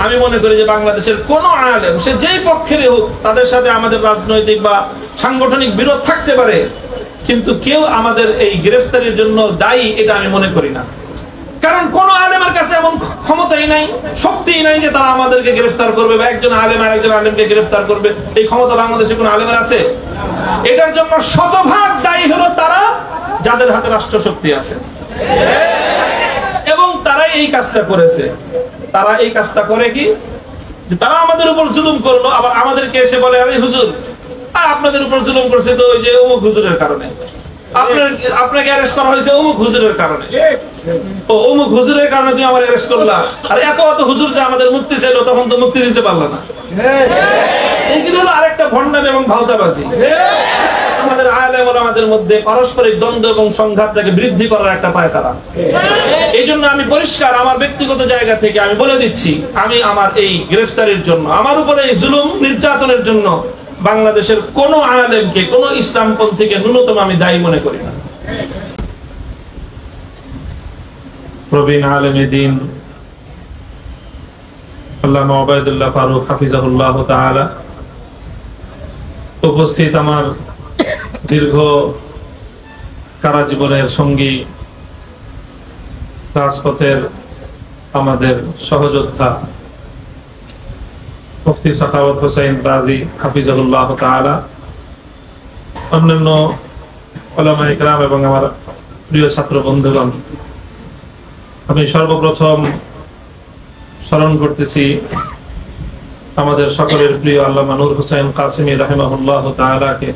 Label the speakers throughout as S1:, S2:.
S1: আমি মনে করি যে বাংলাদেশের কোন আলেম, সে যেই পক্ষেরই হোক, তাদের সাথে আমাদের রাজনৈতিক বা সাংগঠনিক বিরোধ থাকতে পারে, কিন্তু কেউ আমাদের এই গ্রেফতারির জন্য দায়ী এটা আমি মনে করি না। কারণ কোন আলেমের কাছে এমন ক্ষমতাই নাই, শক্তিই নাই যে তারা আমাদেরকে গ্রেফতার করবে বা একজন আলেম আর একজন আলেমকে গ্রেফতার করবে। এই ক্ষমতা বাংলাদেশে কোন আলেমের আছে? এটার জন্য শতভাগ দায়ী হলো তারা যাদের হাতে রাষ্ট্রশক্তি আছে, এবং তারাই এই কাজটা করেছে। তারা এই কাজটা করে কি, যে তারা আমাদের উপর জুলুম করলো, আবার আমাদেরকে এসে বলে, আরে হুজুর আপনাদের উপর জুলুম করছে তো ওই যে অমুক হুজুরের কারণে, আপনাকে অ্যারেস্ট করা হয়েছে অমুক হুজুরের কারণে, ও অমুক হুজুরের কারণে তুমি আমার অ্যারেস্ট করলা, আর এত হুজুর যে আমাদের মুক্তি চাইলো তখন তো মুক্তি দিতে পারলো না। এইগুলো হলো আরেকটা ভণ্ডামি এবং ভাওতাবাজি। আমাদের আলেম ওলামাদের মধ্যে পারস্পরিক দ্বন্দ্ব এবং সংঘাতটাকে বৃদ্ধি করার একটা পায়তারা। এই জন্য আমি পরিষ্কার আমার ব্যক্তিগত জায়গা থেকে আমি বলে দিচ্ছি, আমি আমার এই গ্রেফতারির জন্য, আমার উপরে এই জুলুম নির্যাতনের জন্য বাংলাদেশের কোন আলেমকে, কোন ইসলামপন্থীকে ন্যূনতম আমি দায়ী মনে করি না। প্রবীণ আলেমে দ্বীন আল্লামা ওবায়দুল্লাহ ফারুক হাফিজাহুল্লাহ তাআলা, উপস্থিত আমার দীর্ঘ কারাজীবনের সঙ্গী, রাজপথের আমাদের সহযোদ্ধা মুফতি সাখাওয়াত হোসেন রাজি হাফিজাহুল্লাহ তাআলা, অন্যান্য উলামায়ে কেরাম এবং আমার প্রিয় ছাত্র বন্ধুগণ, আমি সর্বপ্রথম স্মরণ করতেছি আমাদের সকলের প্রিয় আল্লামা নূর হোসেন কাসেমী রাহিমাহুল্লাহ তাআলাকে।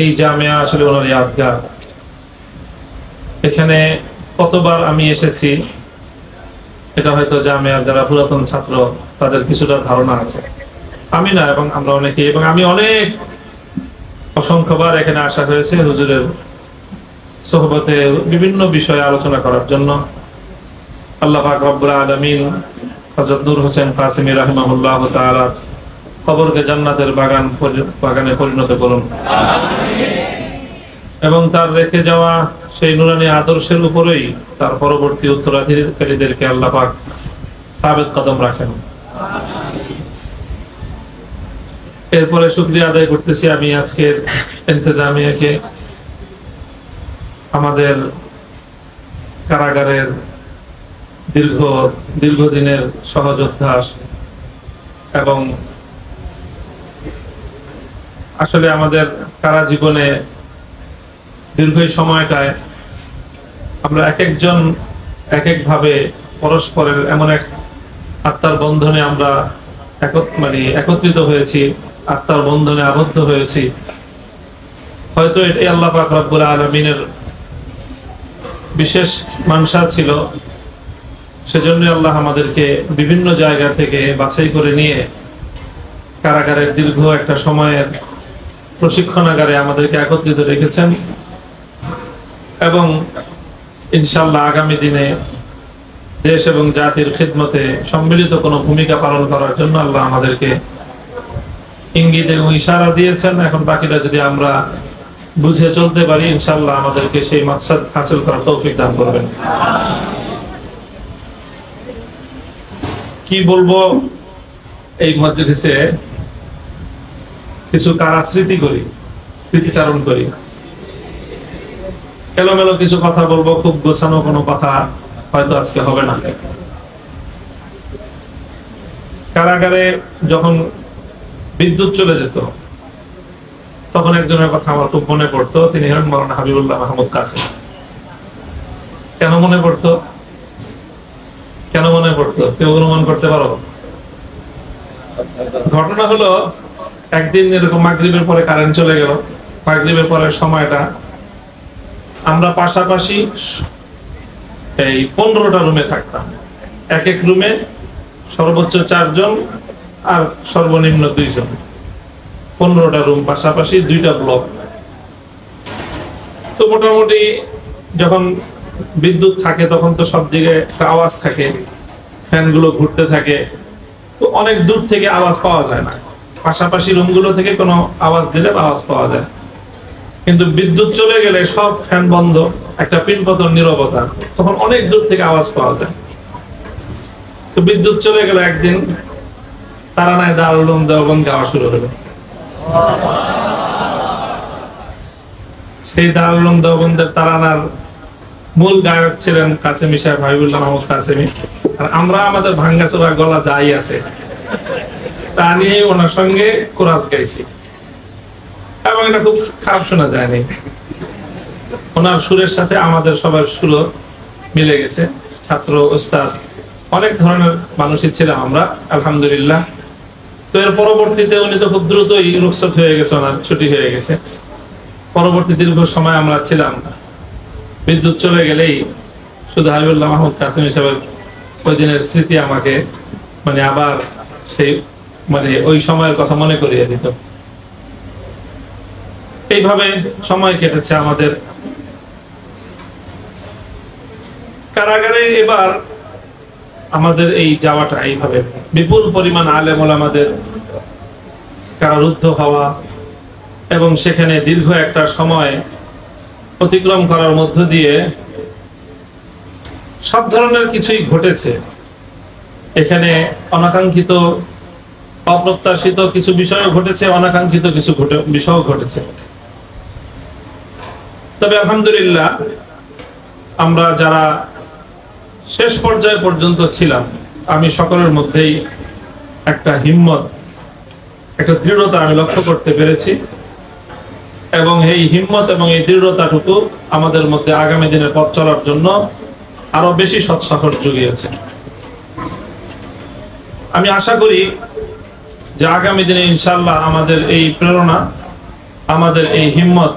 S1: এই জামিয়া আসলে ওনার ইয়াদগার। এখানে কতবার আমি এসেছি এটা হয়তো জামিয়ার যারা পুরাতন ছাত্র তাদের কিছুটা ধারণা আছে, আমি না, এবং আমরা অনেকে, এবং আমি অনেক অসংখ্যবার এখানে আসা হয়েছে হুজুরের সোহবতে বিভিন্ন বিষয়ে আলোচনা করার জন্য। আল্লাহ পাক রব্বুল আলামিন হযরত নূর হোসেন কাসেমী রাহিমাহুল্লাহ তাআলা কবরকে জান্নাতের বাগানে পরিণত করুন, এবং তার রেখে যাওয়া সেই নুরানি আদর্শের উপরেই তার পরবর্তী উত্তরাধিকারীদেরকে আল্লাহ পাক সাবেত কদম রাখেন। এরপরে শুকরিয়া আদায় করতেছি আমি আজকের ইন্তেজামিয়াকে, আমাদের কারাগারের দীর্ঘদিনের সহযোদ্ধা, এবং আসলে আমাদের কারা জীবনে দীর্ঘ সময়টায় আমরা এক একজন এক এক ভাবে পরস্পরের এমন এক আত্মার বন্ধনে আমরা একত্রিত হয়েছি, আত্মার বন্ধনে আবদ্ধ হয়েছি। হয়তো এটাই আল্লাহ পাক রব্বুল আলামিনের বিশেষ মানসা ছিল, সেজন্য আল্লাহ আমাদেরকে বিভিন্ন জায়গা থেকে বাছাই করে নিয়ে কারাগারের দীর্ঘ একটা সময়ের প্রশিক্ষণাগারে আমাদেরকে একত্রিত রেখেছেন, এবং ইনশাআল্লাহ আগামী দিনে দেশ এবং জাতির খিদমতে সম্মিলিত কোনো ভূমিকা পালন করার জন্য আল্লাহ আমাদেরকে ইঙ্গিত এবং ইশারা দিয়েছেন। এখন বাকিটা যদি আমরা বুঝে চলতে পারি, ইনশাআল্লাহ আমাদেরকে সেই মাকসাদ হাসিল করার তৌফিক দান করবেন। কি বলবো, এই মজলিসে কিছু কারা স্মৃতি করি, স্মৃতিচারণ করি, এলোমেলো কিছু কথা বলবো, খুব গোছানো কোনো কথা হয়তো আজকে হবে না। কারাগারে যখন বিদ্যুৎ চলে যেত তখন একজনের কথা আমার খুব মনে পড়তো, তিনি হলেন মাওলানা হাবিবুল্লাহ মাহমুদ কাসেম। কেন মনে পড়তো? কেউ অনুমান করতে পারো? ঘটনা হলো, একদিন এরকম মাগরিবের পরে কারেন্ট চলে গেল। মাগরিবের পরের সময়টা আমরা পাশাপাশি এই 15টা রুমে থাকতাম, এক এক রুমে সর্বোচ্চ 4 জন আর সর্বনিম্ন 2 জন, 15টা রুম পাশাপাশি, 2টা ব্লক। তো মোটামুটি যখন বিদ্যুৎ থাকে তখন তো সব দিকে একটা আওয়াজ থাকে, ফ্যানগুলো ঘুরতে থাকে, তো অনেক দূর থেকে আওয়াজ পাওয়া যায় না। পাশাপাশি রুমগুলো থেকে কোনো আওয়াজ দিলে আওয়াজ পাওয়া যায়, কিন্তু বিদ্যুৎ চলে গেলে সব ফ্যান বন্ধ, একটা পিনপতন নীরবতা, তখন অনেক দূর থেকে আওয়াজ পাওয়া যায়। তো বিদ্যুৎ চলে গেল, একদিন তারানায় দারুল উলুম দেওবন্দ গাওয়া শুরু হলো। সেই দারুল উলুম দেওবন্দের তারানার মূল গায়ক ছিলেন কাসেমি সাহেব, হাবিবুল্লাহ মাহমুদ কাসেমি। আর আমরা আমাদের ভাঙ্গাচোরা গলা যাই আছে তা নিয়ে ওনার সঙ্গে কোরাস গাইছি, এবং এটা খুব খারাপ শোনা যায়নি। ওনার সুরের সাথে আমাদের সবার সুরও মিলে গেছে। ছাত্র, ওস্তাদ, অনেক ধরনের মানুষই ছিলাম আমরা, আলহামদুলিল্লাহ। তো এর পরবর্তীতে উনি তো খুব দ্রুতই রুখসত হয়ে গেছে, ওনার ছুটি হয়ে গেছে। পরবর্তী দীর্ঘ সময় আমরা ছিলাম, বিদ্যুৎ চলে গেলেই শুধু হাবিবুল্লাহ মাহমুদ কাসেমি সাহেবের ওই দিনের স্মৃতি আমাকে মানে আবার সেই মানে ওই সময়ের কথা মনে করিয়ে দিত। এইভাবে সময় কেটেছে আমাদের। কারাগারে এবার আমাদের এই যাওয়াটা এইভাবে বিপুল পরিমাণ আলেম ওলামাদের কারারুদ্ধ হওয়া এবং সেখানে দীর্ঘ একটা সময় অতিক্রম করার মধ্য দিয়ে সব ধরনের কিছুই ঘটেছে। এখানে অনাকাঙ্ক্ষিত, অপ্রত্যাশিত কিছু বিষয় ঘটেছে, অনাকাঙ্ক্ষিত কিছু বিষয় ঘটেছে। তবে আলহামদুলিল্লাহ আমরা যারা শেষ পর্যায় পর্যন্ত ছিলাম, আমি সকলের মধ্যেই একটা হিম্মত, একটা দৃঢ়তা আমি লক্ষ্য করতে পেরেছি, এবং এই হিম্মত এবং এই দৃঢ়তাটুকু আমাদের মধ্যে আগামী দিনের পথ চলার জন্য আরো বেশি সৎসাহস জুগিয়েছে। আমি আশা করি যে আগামী দিনে ইনশাআল্লাহ আমাদের এই প্রেরণা, আমাদের এই হিম্মত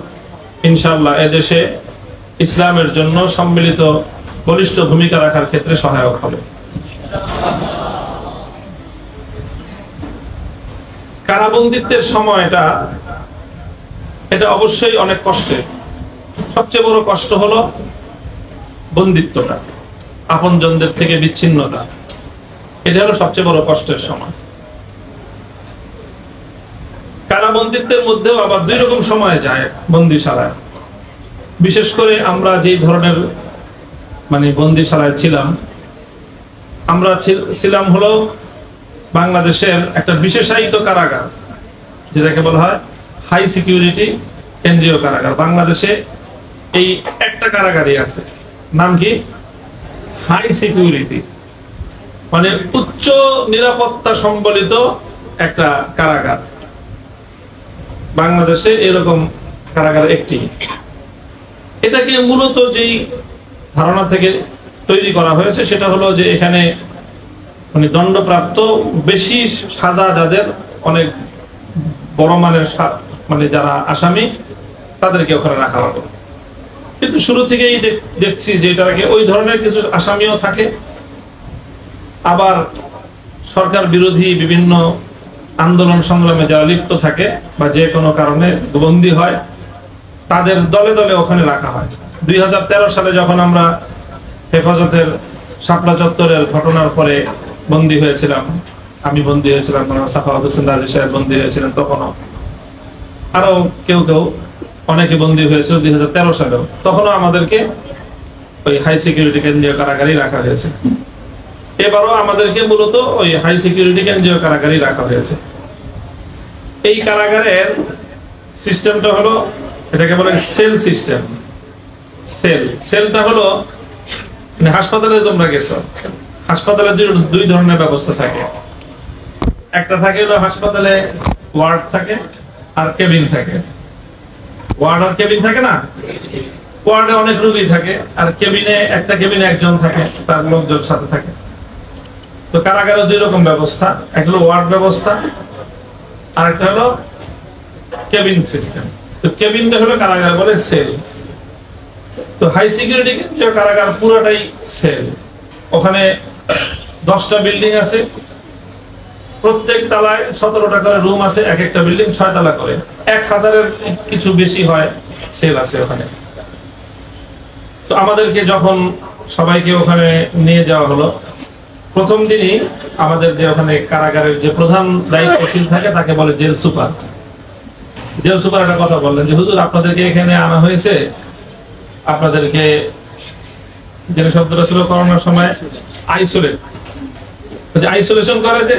S1: ইনশাআল্লাহ এদেশে ইসলামের জন্য সম্মিলিত বলিষ্ঠ ভূমিকা রাখার ক্ষেত্রে সহায়ক হবে। কারাবন্দিত্বের সময়টা এটা অবশ্যই অনেক কষ্টের। সবচেয়ে বড় কষ্ট হলো বন্দিত্বটা, আপনজনদের থেকে বিচ্ছিন্নতা। এটা হলো সবচেয়ে বড় কষ্টের সময়। কারাবন্দিত্বের মধ্যেও আবার দুই রকম সময় যায় বন্দিশালায়। বিশেষ করে আমরা যে ধরনের মানে বন্দিশালায় ছিলাম, আমরা ছিলাম হলো বাংলাদেশের একটা বিশেষায়িত কারাগার, যেটাকে বলা হয় হাই সিকিউরিটি কেন্দ্রীয় কারাগার। বাংলাদেশে এই একটা কারাগারই আছে, নাম কি? হাই সিকিউরিটি, মানে উচ্চ নিরাপত্তা সম্বলিত একটা কারাগার। বাংলাদেশে এরকম কারাগার একটি। এটাকে মূলত যেই ধারণা থেকে তৈরি করা হয়েছে সেটা হলো যে এখানে মানে দণ্ডপ্রাপ্ত বেশি সাজা যাদের, অনেক বড় মানের মানে যারা আসামি, তাদেরকে ওখানে রাখা হবে। কিন্তু শুরু থেকেই দেখছি যে এটাকে ওই ধরনের কিছু আসামিও থাকে, আবার সরকার বিরোধী বিভিন্ন আন্দোলন সংগ্রামে যারা লিপ্ত থাকে বা যে কোনো কারণে বন্দী হয়, তাদের দলে দলে ওখানে রাখা হয়। 2013 সালে যখন আমরা হেফাজতের শাপলা চত্বরের ঘটনার পরে বন্দী হয়েছিলাম, আমি বন্দী হয়েছিলাম, সাখাওয়াত হোসেন রাজি সাহেব বন্দী হয়েছিলেন, তখনও আরো কেউ কেউ অনেকে বন্দী হয়েছিল 2013 সালেও। তখনও আমাদেরকে ওই হাই সিকিউরিটি কেন্দ্রীয় কারাগারই রাখা হয়েছে। এবারও আমাদেরকে মূলত ওই হাই সিকিউরিটি কেন্দ্রীয় কারাগারই রাখা হয়েছে। এই কারাগারের সিস্টেমটা হলো, এটাকে বলে সেল সিস্টেম। সেলটা হলো মানে হাসপাতালে তোমরা গেছো, হাসপাতালে দুই ধরনের ব্যবস্থা থাকে। একটা থাকে হলো হাসপাতালে ওয়ার্ড থাকে আর কেবিন থাকে। ওয়ার্ড আর কেবিন থাকে না, ওয়ার্ডে অনেক রোগী থাকে আর কেবিনে একটা কেবিনে একজন থাকে, তার লোকজন সাথে থাকে। তো কারাগারে দুই রকম ব্যবস্থা, একটা হলো ওয়ার্ড ব্যবস্থা আর একটা হলো কেবিন সিস্টেম। তো কেবিনটা হলো কারাগার বলে সেল। তো হাই সিকিউরিটি কারাগার পুরোটাই সেল। ওখানে 10টা বিল্ডিং আছে, প্রত্যেক তলায় 17টা করে রুম আছে, এক একটা বিল্ডিং 6 তলা করে, 1000-এর কিছু বেশি হয় সেল আছে ওখানে। তো আমাদেরকে যখন সবাইকে ওখানে নিয়ে যাওয়া হলো, প্রথম দিনই আমাদের যে ওখানে কারাগারের যে প্রধান দায়িত্বশীল থাকে তাকে বলে জেল সুপার। জেল সুপার একটা কথা বললেন যে হুজুর আপনাদেরকে এখানে আনা হয়েছে, আপনাদেরকে যে শব্দটা ছিল করোনার সময় আইসোলেট, আইসোলেশন করে যে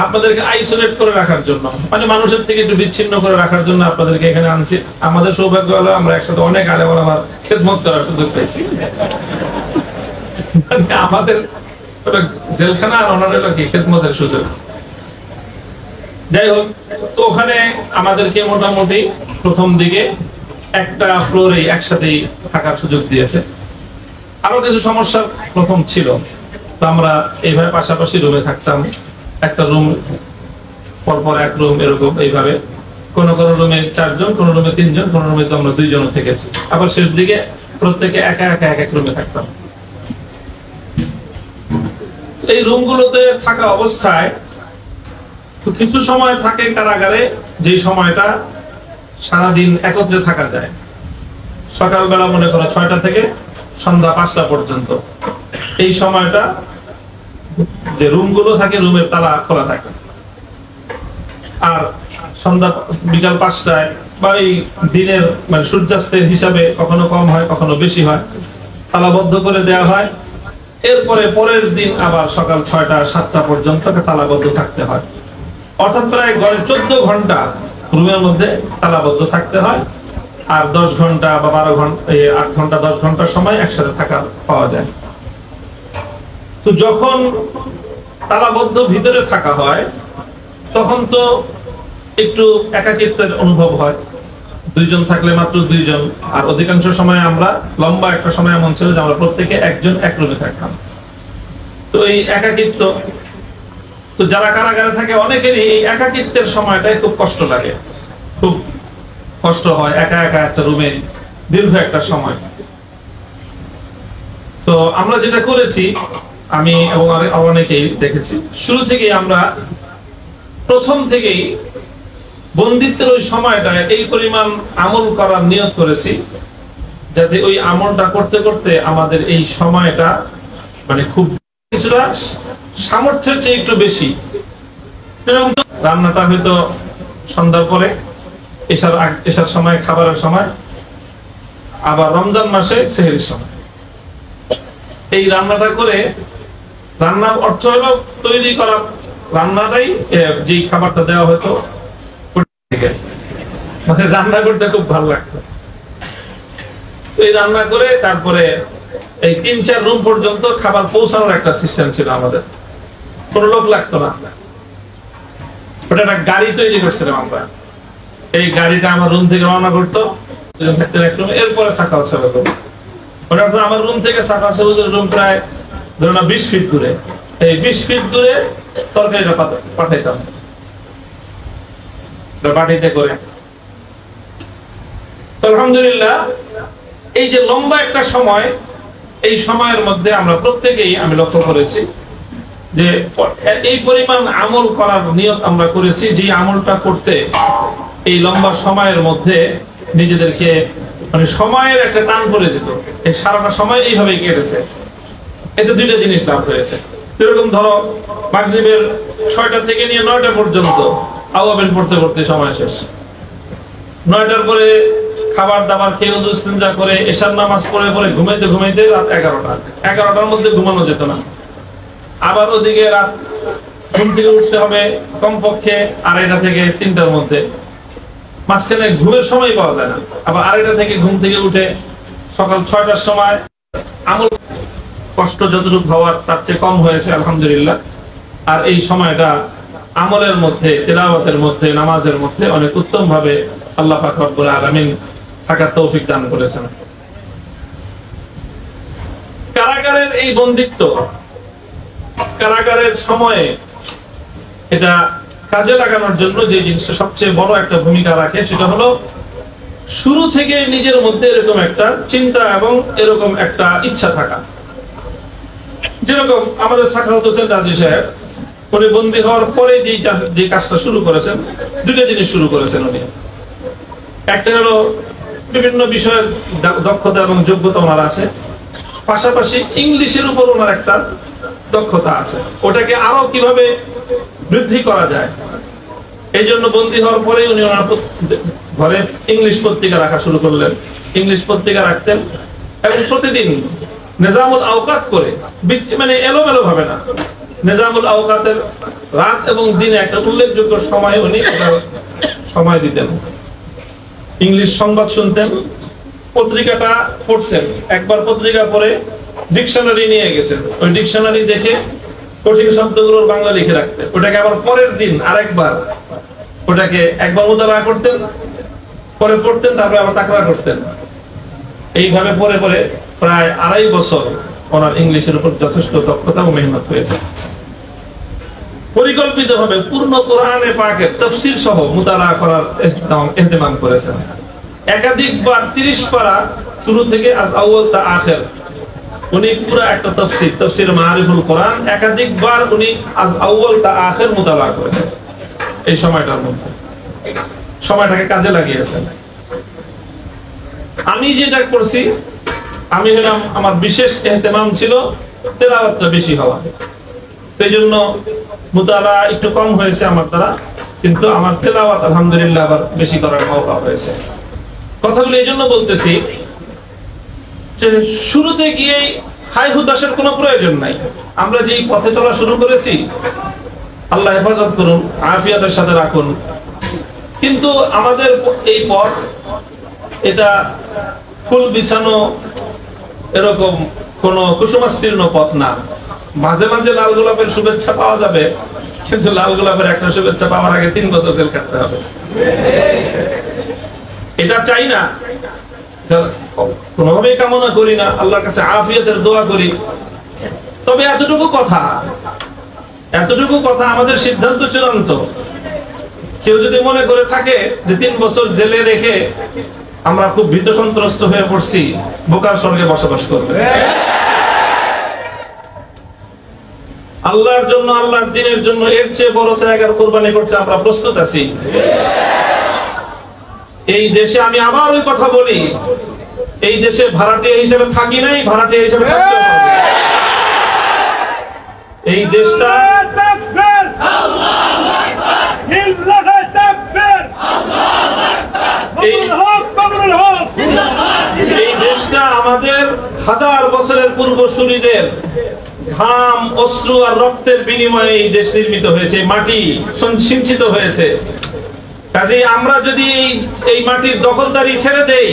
S1: আপনাদেরকে আইসোলেট করে রাখার জন্য, মানে মানুষের থেকে একটু বিচ্ছিন্ন করে রাখার জন্য আপনাদেরকে এখানে আনছি। আমাদের সৌভাগ্য হলো আমরা একসাথে অনেক আলেম ওলামার খেদমত করার সুযোগ পেয়েছি। মানে আমাদের জেলখানা আর ওনার হলো কি খেদমতের সুযোগ। যাই হোক, তো ওখানে আমাদেরকে মোটামুটি প্রথম দিকে একটা ফ্লোরে একসাথেই থাকার সুযোগ দিয়েছে। আরো কিছু সমস্যা প্রথম ছিল, তো আমরা এইভাবে পাশাপাশি রুমে থাকতাম, একটা রুম পরপর এক রুম, এরকম এইভাবে কোন কোন রুমে 4 জন, কোন রুমে 3 জন, কোন রুমে তো আমরা 2 জন থেকেছি। আবার শেষ দিকে প্রত্যেকে একা একা এক রুমে থাকতাম। এই রুমগুলোতে থাকা অবস্থায় তো কিছু সময় থাকে কারাগারে, যে সময়টা সারাদিন একত্রে থাকা যায়। সকালবেলা মনে করো 6টা থেকে সন্ধ্যা 5টা পর্যন্ত, এই সময়টা যে রুমগুলো থাকে রুমের তালা খোলা থাকে। আর সন্ধ্যা বিকাল 5টায় বা এই দিনের মানে সূর্যাস্তের হিসাবে কখনো কম হয় কখনো বেশি হয়, তালাবদ্ধ করে দেওয়া হয়। এরপরে পরের দিন আবার সকাল 6টা 7টা পর্যন্ত তালাবদ্ধ থাকতে হয়। অর্থাৎ প্রায় গড়ে 14 ঘন্টা রুমের মধ্যে তালাবদ্ধ থাকতে হয়। আর 10 ঘন্টা বা 12 ঘন্টা, 8 ঘন্টা 10 ঘন্টার সময় একসাথে থাকা পাওয়া যায়। তো যখন তালাবদ্ধ ভিতরে থাকা হয় তখন তো একটু একাকিত্বের অনুভব হয়। 2 জন থাকলে মাত্র 2 জন, আর অধিকাংশ সময় আমরা লম্বা একটা সময় এমন ছিল যে আমরা প্রত্যেকে একজন এক রুমে থাকতাম। তো এই একাকিত্ব, তো যারা কারাগারে থাকে অনেকেরই এই একাকিত্বের সময়টাই খুব কষ্ট লাগে, খুব কষ্ট হয় একা একা একটা রুমে দীর্ঘ একটা সময়। তো আমরা যেটা করেছি, আমি এবং অনেকেই দেখেছি, শুরু থেকেই আমরা প্রথম থেকেই বন্দিত্বের ওই সময়টা এই পরিমাণ আমল করার নিয়ত করেছি যাতে ওই আমলটা করতে করতে আমাদের এই সময়টা মানে খুব কিছুটা সামর্থ্যের চেয়ে একটু বেশি। রান্নাটা হয়তো সন্ধ্যার পরে, এশার সময়, খাবারের সময়, আবার রমজান মাসে সেহরির সময়। এই রান্নাটা করে, রান্নার অর্থ হলো তৈরি করা রান্নাটাই, যে খাবারটা দেওয়া হতো মানে রান্না করতে খুব ভালো লাগতো। এই রান্না করে তারপরে এই 3-4 রুম পর্যন্ত খাবার পৌঁছানোর একটা সিস্টেম ছিল আমাদের, কোনো লোক লাগতো না। ওটা একটা গাড়ি তৈরি করছিলাম আমরা। এই গাড়িটা আমার রুম থেকে রওনা করতো, এরপরে সাকাল সাহেব, ওটা আমার রুম থেকে সাকাল সাহেবের রুম প্রায় ধরো না 20 ফিট দূরে। এই 20 ফিট দূরে তরকারিটা পাঠাইতাম পাঠিতে করে। আলহামদুলিল্লাহ, এই যে লম্বা একটা সময়, এই সময়ের মধ্যে আমরা প্রত্যেকেই, আমি লক্ষ্য করেছি যে এই পরিমাণ আমল করার নিয়ত আমরা করেছি, যে আমলটা করতে এই লম্বা সময়ের মধ্যে নিজেদেরকে মানে সময়ের একটা টান পড়ে যেত। এই সারাটা সময় এইভাবেই কেটেছে। এতে 2টা জিনিস লাভ হয়েছে। যেরকম ধরো মাগরিবের 6টা থেকে নিয়ে 9টা পর্যন্ত আওয়াবিন পড়তে পড়তে সময় শেষ। 9টার পরে খাবার দাবার খেয়ে ওযু ইস্তেঞ্জা করে এশার নামাজ পড়ে পরে ঘুমাইতে ঘুমাইতে রাত 11টা। 11টার মধ্যে ঘুমানো যেত না। আবার ওদিকে রাত ঘুম থেকে উঠতে হবে কমপক্ষে 2:30 থেকে 3টার মধ্যে। মাঝখানে ঘুমের সময় পাওয়া যায় না। আবার 2:30 থেকে ঘুম থেকে উঠে সকাল 6টার সময় আমল কষ্ট যতটুকু হওয়ার তার চেয়ে কম হয়েছে আলহামদুলিল্লাহ। আর এই সময়টা আমলের মধ্যে, তিলাওয়াতের মধ্যে, নামাজের মধ্যে অনেক উত্তম ভাবে আল্লাহ পাক রব্বুল আলামিন থাকার তৌফিক দান করেছেন। কারাগারের এই বন্দিত্ব, কারাগারের সময়ে এটা কাজে লাগানোর জন্য যে জিনিসটা সবচেয়ে বড় একটা ভূমিকা রাখে সেটা হলো শুরু থেকে নিজের মধ্যে এরকম একটা চিন্তা এবং এরকম একটা ইচ্ছা থাকা। যেরকম আমাদের সাখাওয়াত হোসেন রাজি সাহেব, উনি বন্দী হওয়ার পরে যে কাজটা শুরু করেছেন, 2টা জিনিস শুরু করেছেন উনি। একটা হলো বিভিন্ন বিষয়ের দক্ষতা এবং যোগ্যতা ওনার আছে, পাশাপাশি ইংলিশের উপর ওনার একটা দক্ষতা আছে। ওটাকে আরো কিভাবে বৃদ্ধি করা যায়, এই জন্য বন্দী হওয়ার পরে উনি ওনার ঘরে ইংলিশ পত্রিকা রাখা শুরু করলেন। ইংলিশ পত্রিকা রাখতেন এবং প্রতিদিন নিজামুল আওকাত করে, মানে এলোমেলো ভাবে না, নিজামুল আওকাতের রাত এবং দিনে একটা উল্লেখযোগ্য সময় উনি সময় দিতেন। ইংলিশ সংবাদ শুনতেন, পত্রিকাটা পড়তেন। একবার পত্রিকা পড়ে ডিকশনারি নিয়ে গেছেন, ওই ডিকশনারি দেখে কঠিন শব্দগুলোর বাংলা লিখে রাখতেন। ওটাকে আবার পরের দিন আরেকবার ওটাকে একবার মুতালা করতেন, পরে পড়তেন, তারপরে আবার তাকরার করতেন। এইভাবে পরে পরে প্রায় 2.5 বছর ওনার ইংলিশের উপর যথেষ্ট দক্ষতা ও মেহনত হয়েছে। পরিকল্পিতভাবে পূর্ণ কোরআনে পাকের তাফসীর সহ মুতালা করার ইহতিমাম করেছেন। একাধিকবার 30 পারা শুরু থেকে আজ আউয়াল তা আখির উনি পুরো একটা তাফসীর মারিফুল কোরআন একাধিকবার উনি আজ আউয়াল তা আখির মুতালা করেছেন। এই সময়টার মধ্যে সময়টাকে কাজে লাগিয়েছেন। আমি যেটা করছি, আমি হলাম আমার বিশেষ ইহতিমাম ছিল তেলাওয়াতটা বেশি হওয়া, সেই জন্য মুতালা একটু কম হয়েছে আমার দ্বারা, কিন্তু আমার তেলাওয়াত আলহামদুলিল্লাহ আবার বেশি করার মওকা হয়েছে। কথাগুলো এই জন্য বলতেছি যে শুরুতে গিয়েই হাই হুতাশের কোনো প্রয়োজন নাই। আমরা যেই পথে চলা শুরু করেছি, আল্লাহ হেফাজত করুন, আফিয়াতের সাথে রাখুন, কিন্তু আমাদের এই পথ এটা ফুল বিছানো এরকম কোন কুসুমাস্তীর্ণ পথ না। মাঝে মাঝে লাল গোলাপের শুভেচ্ছা পাওয়া যাবে, কিন্তু লাল গোলাপের একটা শুভেচ্ছা পাওয়ার আগে 3 বছর জেল কাটতে হবে। এটা চাই না, কোনোভাবেই কামনা করি না, আল্লাহর কাছে আফিয়াতের দোয়া করি। তবে এতটুকু কথা আমাদের সিদ্ধান্ত চূড়ান্ত। কেউ যদি মনে করে থাকে যে 3 বছর জেলে রেখে আমরা খুব ভীত সন্ত্রস্ত হয়ে পড়ছি, বোকার স্বর্গে বসবাস করবে। আল্লাহর জন্য, আল্লাহর দ্বীনের জন্য এর চেয়ে বড় ত্যাগ আর কোরবানি করতে আমরা প্রস্তুত আছি। এই দেশে আমি আবার ওই কথা বলি, এই দেশে ভাড়াটিয়া হিসেবে থাকি নাই, ভাড়াটিয়া হিসেবে থাকতে হবে। এই দেশটা এই দেশটা আমাদের হাজার বছরের পূর্বসূরীদের ঘাম, অশ্রু আর রক্তের বিনিময়ে এই দেশ নির্মিত হয়েছে, মাটি সিঞ্চিত হয়েছে। কাজেই আমরা যদি এই মাটির দখলদারি ছেড়ে দেই,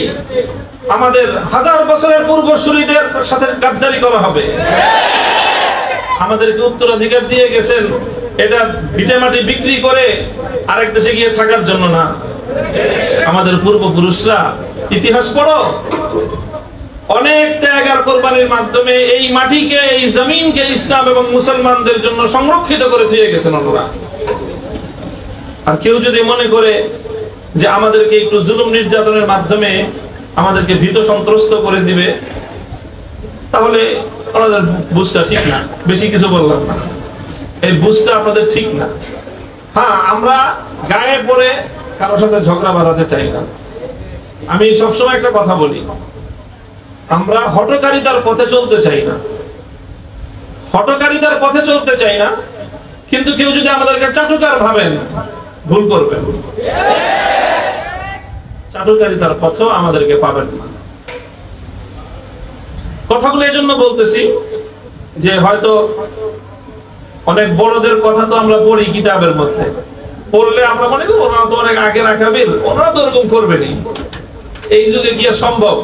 S1: আমাদের হাজার বছরের পূর্বসূরীদের সাথে গাদ্দারি করা হবে। আমাদেরকে উত্তরাধিকার দিয়ে গেছেন এটা ভিটে মাটি বিক্রি করে আরেক দেশে গিয়ে থাকার জন্য না। আমাদের পূর্বপুরুষরা, ইতিহাস পড়ো, অনেক ত্যাগ আর কোরবানির মাধ্যমে এই মাটিকে, এই জমিনকে ইসলাম এবং মুসলমানদের জন্য সংরক্ষিত করে দিয়ে গেছেন ওনারা। আর কেউ যদি মনে করে যে আমাদেরকে একটু জুলুম নির্যাতনের মাধ্যমে আমাদেরকে ভীত সন্ত্রস্ত করে দিবে, তাহলে ওনাদের বুঝটা ঠিক না। বেশি কিছু বললাম না, এই বুঝটা আপনাদের ঠিক না। হ্যাঁ, আমরা গায়ে পড়ে কারোর সাথে ঝগড়া বাঁধাতে চাই না। আমি সবসময় একটা কথা বলি, আমরা হঠকারিতার পথে চলতে চাই না, হঠকারিতার পথে চলতে চাই না। কিন্তু কেউ যদি আমাদেরকে চাটুকার ভাবেন, ভুল করবেন। চাটুকারিতার পথেও আমাদেরকে পাবেন না। কথাগুলো এই জন্য বলতেছি যে হয়তো অনেক বড়দের কথা তো আমরা পড়ি কিতাবের মধ্যে, পড়লে আমরা মনে করি ওনারা তো অনেক আগে রাখাবেন, ওনারা তো ওরকম করবেনই। এই যুগে কি সম্ভব?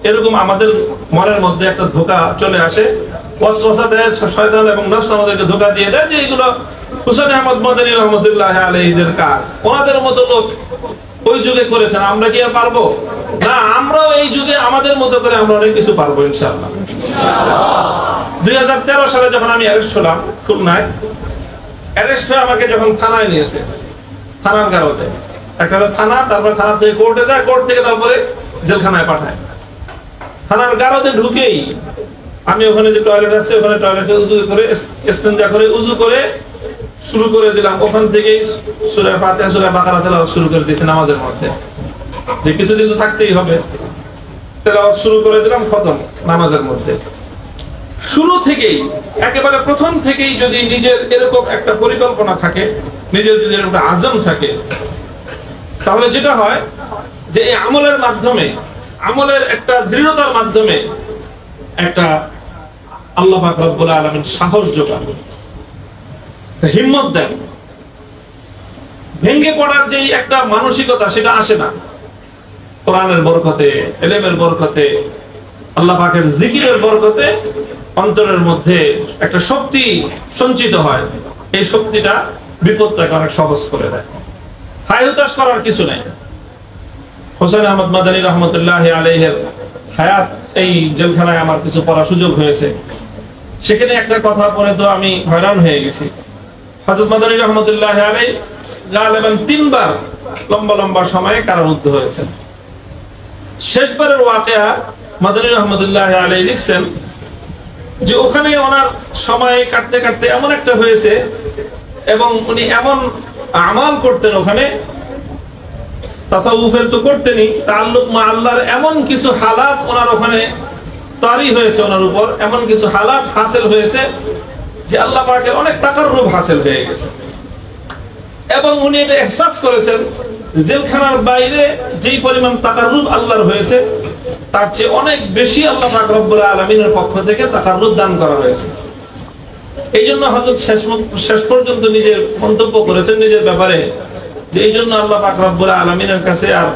S1: এরকম আমাদের মনের মধ্যে একটা ধোঁকা চলে আসে, ওয়াসওয়াসা দেয় শয়তান এবং নফস আমাদেরকে ধোঁকা দিয়ে দেয় যে এগুলো হুসাইন আহমদ মাদানী রাহমাতুল্লাহ আলাইহির কাজ, ওনাদের মতো লোক ওই যুগে করেছেন, আমরা কি আর পারবো না? আমরাও এই যুগে আমাদের মতো করে আমরা অনেক কিছু পারবো ইনশাআল্লাহ। 2013 সালে যখন আমি অ্যারেস্ট হলাম খুলনায়, অ্যারেস্ট হয়ে আমাকে যখন থানায় নিয়েছে, থানার গারদে, একটা থানা, তারপর থানা থেকে কোর্টে যায়, কোর্ট থেকে তারপরে জেলখানায় পাঠায়। থানার গারদে ঢুকেই আমি ওখানে যে টয়লেট আছে, ওখানে টয়লেটে উযু করে, ইস্তেনজা করে, উযু করে শুরু করে দিলাম। ওখান থেকেই সূরা ফাতিহা, সূরা বাকারা তেলাওয়াত শুরু করে দিয়েছি নামাজের মধ্যে, যে কিছুদিন তো থাকতেই হবে। তেলাওয়াত শুরু করে দিলাম, খতম নামাজের মধ্যে। শুরু থেকেই, একেবারে প্রথম থেকেই যদি নিজের এরকম একটা পরিকল্পনা থাকে, নিজের যদি এরকম একটা আজম থাকে, তাহলে যেটা হয় যে এই আমলের মাধ্যমে, আমলের একটা দৃঢ়তার মাধ্যমে একটা আল্লাহ পাক রব্বুল আলামিন সাহস যোগান। হিম্মত দেন। ভেঙে পড়ার যে একটা মানসিকতা সেটা আসে না কোরআনের বরকতে, ইলমের বরকতে, আল্লাহ পাকের জিকিরের বরকতে অন্তরের মধ্যে একটা শক্তি সঞ্চিত হয়। এই শক্তিটা বিপদটাকে অনেক সহজ করে দেয়। হায় হুতাশ করার কিছু নেই। হোসেন আহমদ মাদানী রহমতুল্লাহ আলাইহির হায়াত এই জেলখানায় আমার কিছু পড়ার সুযোগ হয়েছে। সেখানে একটা কথা পড়ে তো আমি হয়রান হয়ে গেছি। হযরত মাদানী রহমতুল্লাহ আলাইহি গালিবান 3 বার লম্বা লম্বা সময়ে কারারুদ্ধ হয়েছেন। শেষবারের ওয়াকিয়া মাদানী রহমতুল্লাহ আলাইহি লিখছেন যে ওখানে ওনার সময় কাটতে কাটতে এমন একটা হয়েছে এবং উনি এমন আমাল করতেন ওখানে, তাসাউফের তো করতেনই, তাআল্লুক মা আল্লাহর এমন কিছু হালাত ওনার ওখানে তারি হয়েছে, ওনার উপর এমন কিছু হালাত হাসিল হয়েছে যে আল্লাহ পাকের অনেক তাকাররুব হাসিল হয়ে গেছে। এবং উনি এটা ইহসাস করেছেন জেলখানার বাইরে যেই পরিমাণ তাকাররুব আল্লাহর হয়েছে তার চেয়ে অনেক বেশি আল্লাহ পাক রব্বুল আলামিনের পক্ষ থেকে তাকাররুব দান করা হয়েছে। এই জন্য হযরত শেষ পর্যন্ত নিজের মন্তব্য করেছেন নিজের ব্যাপারে যে এই জন্য আল্লাহ পাক রব্বুল আলামিনের কাছে আর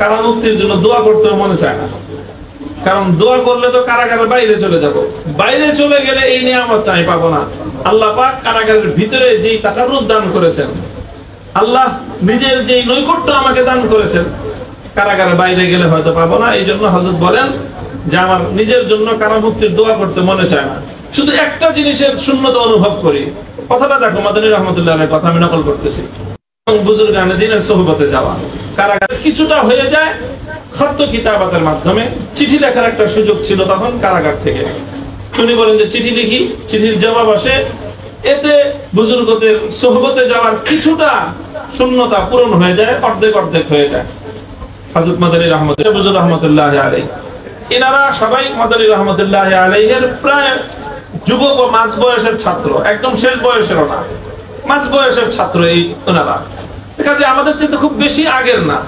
S1: কারামুক্তির জন্য দোয়া করতে মনে চায় না। কারণ দোয়া করলে তো কারাগারের বাইরে চলে যাব, বাইরে চলে গেলে এই নিয়ামত আমি পাবো না। আল্লাহ পাক কারাগারের ভিতরে যেই তাকাররুব দান করেছেন, আল্লাহ নিজের যেই নৈকট্য আমাকে দান করেছেন, কারাগারের বাইরে গেলে হয়তো পাবো না। এই জন্য হযরত বলেন যে আমার নিজের জন্য কারামুক্তির দোয়া করতে মনে চায় না, শুধু একটা জিনিসের শূন্যতা অনুভব করি। কথাটা দেখো, মাদানী রহমতুল্লাহ আলাইহির কথা আমি নকল করতেছি। বুজুর্গানে দ্বীনের সোহবতে যাওয়া, কারাগারে কিছুটা হয়ে যায় খত কিতাবাতের মাধ্যমে। চিঠি লেখার একটা সুযোগ ছিল তখন কারাগার থেকে। উনি বলেন যে চিঠি লিখি, চিঠির জবাব আসে। এতে বুজুর্গদের সোহবতে যাওয়ার কিছুটা শূন্যতা পূরণ হয়ে যায়, অর্ধেক অর্ধেক হয়ে যায়। হযরত মাদানী রহমতুল্লাহ আলাইহি এনারা সবাই মাদানী রহমতুল্লাহ আলাইহির প্রায় যুবক ও মাঝ বয়সের ছাত্র, একদম শেষ বয়সেরও না, মাঝ বয়সের ছাত্র এই ওনারা। কাজে আমাদের চেয়ে খুব বেশি আগের না।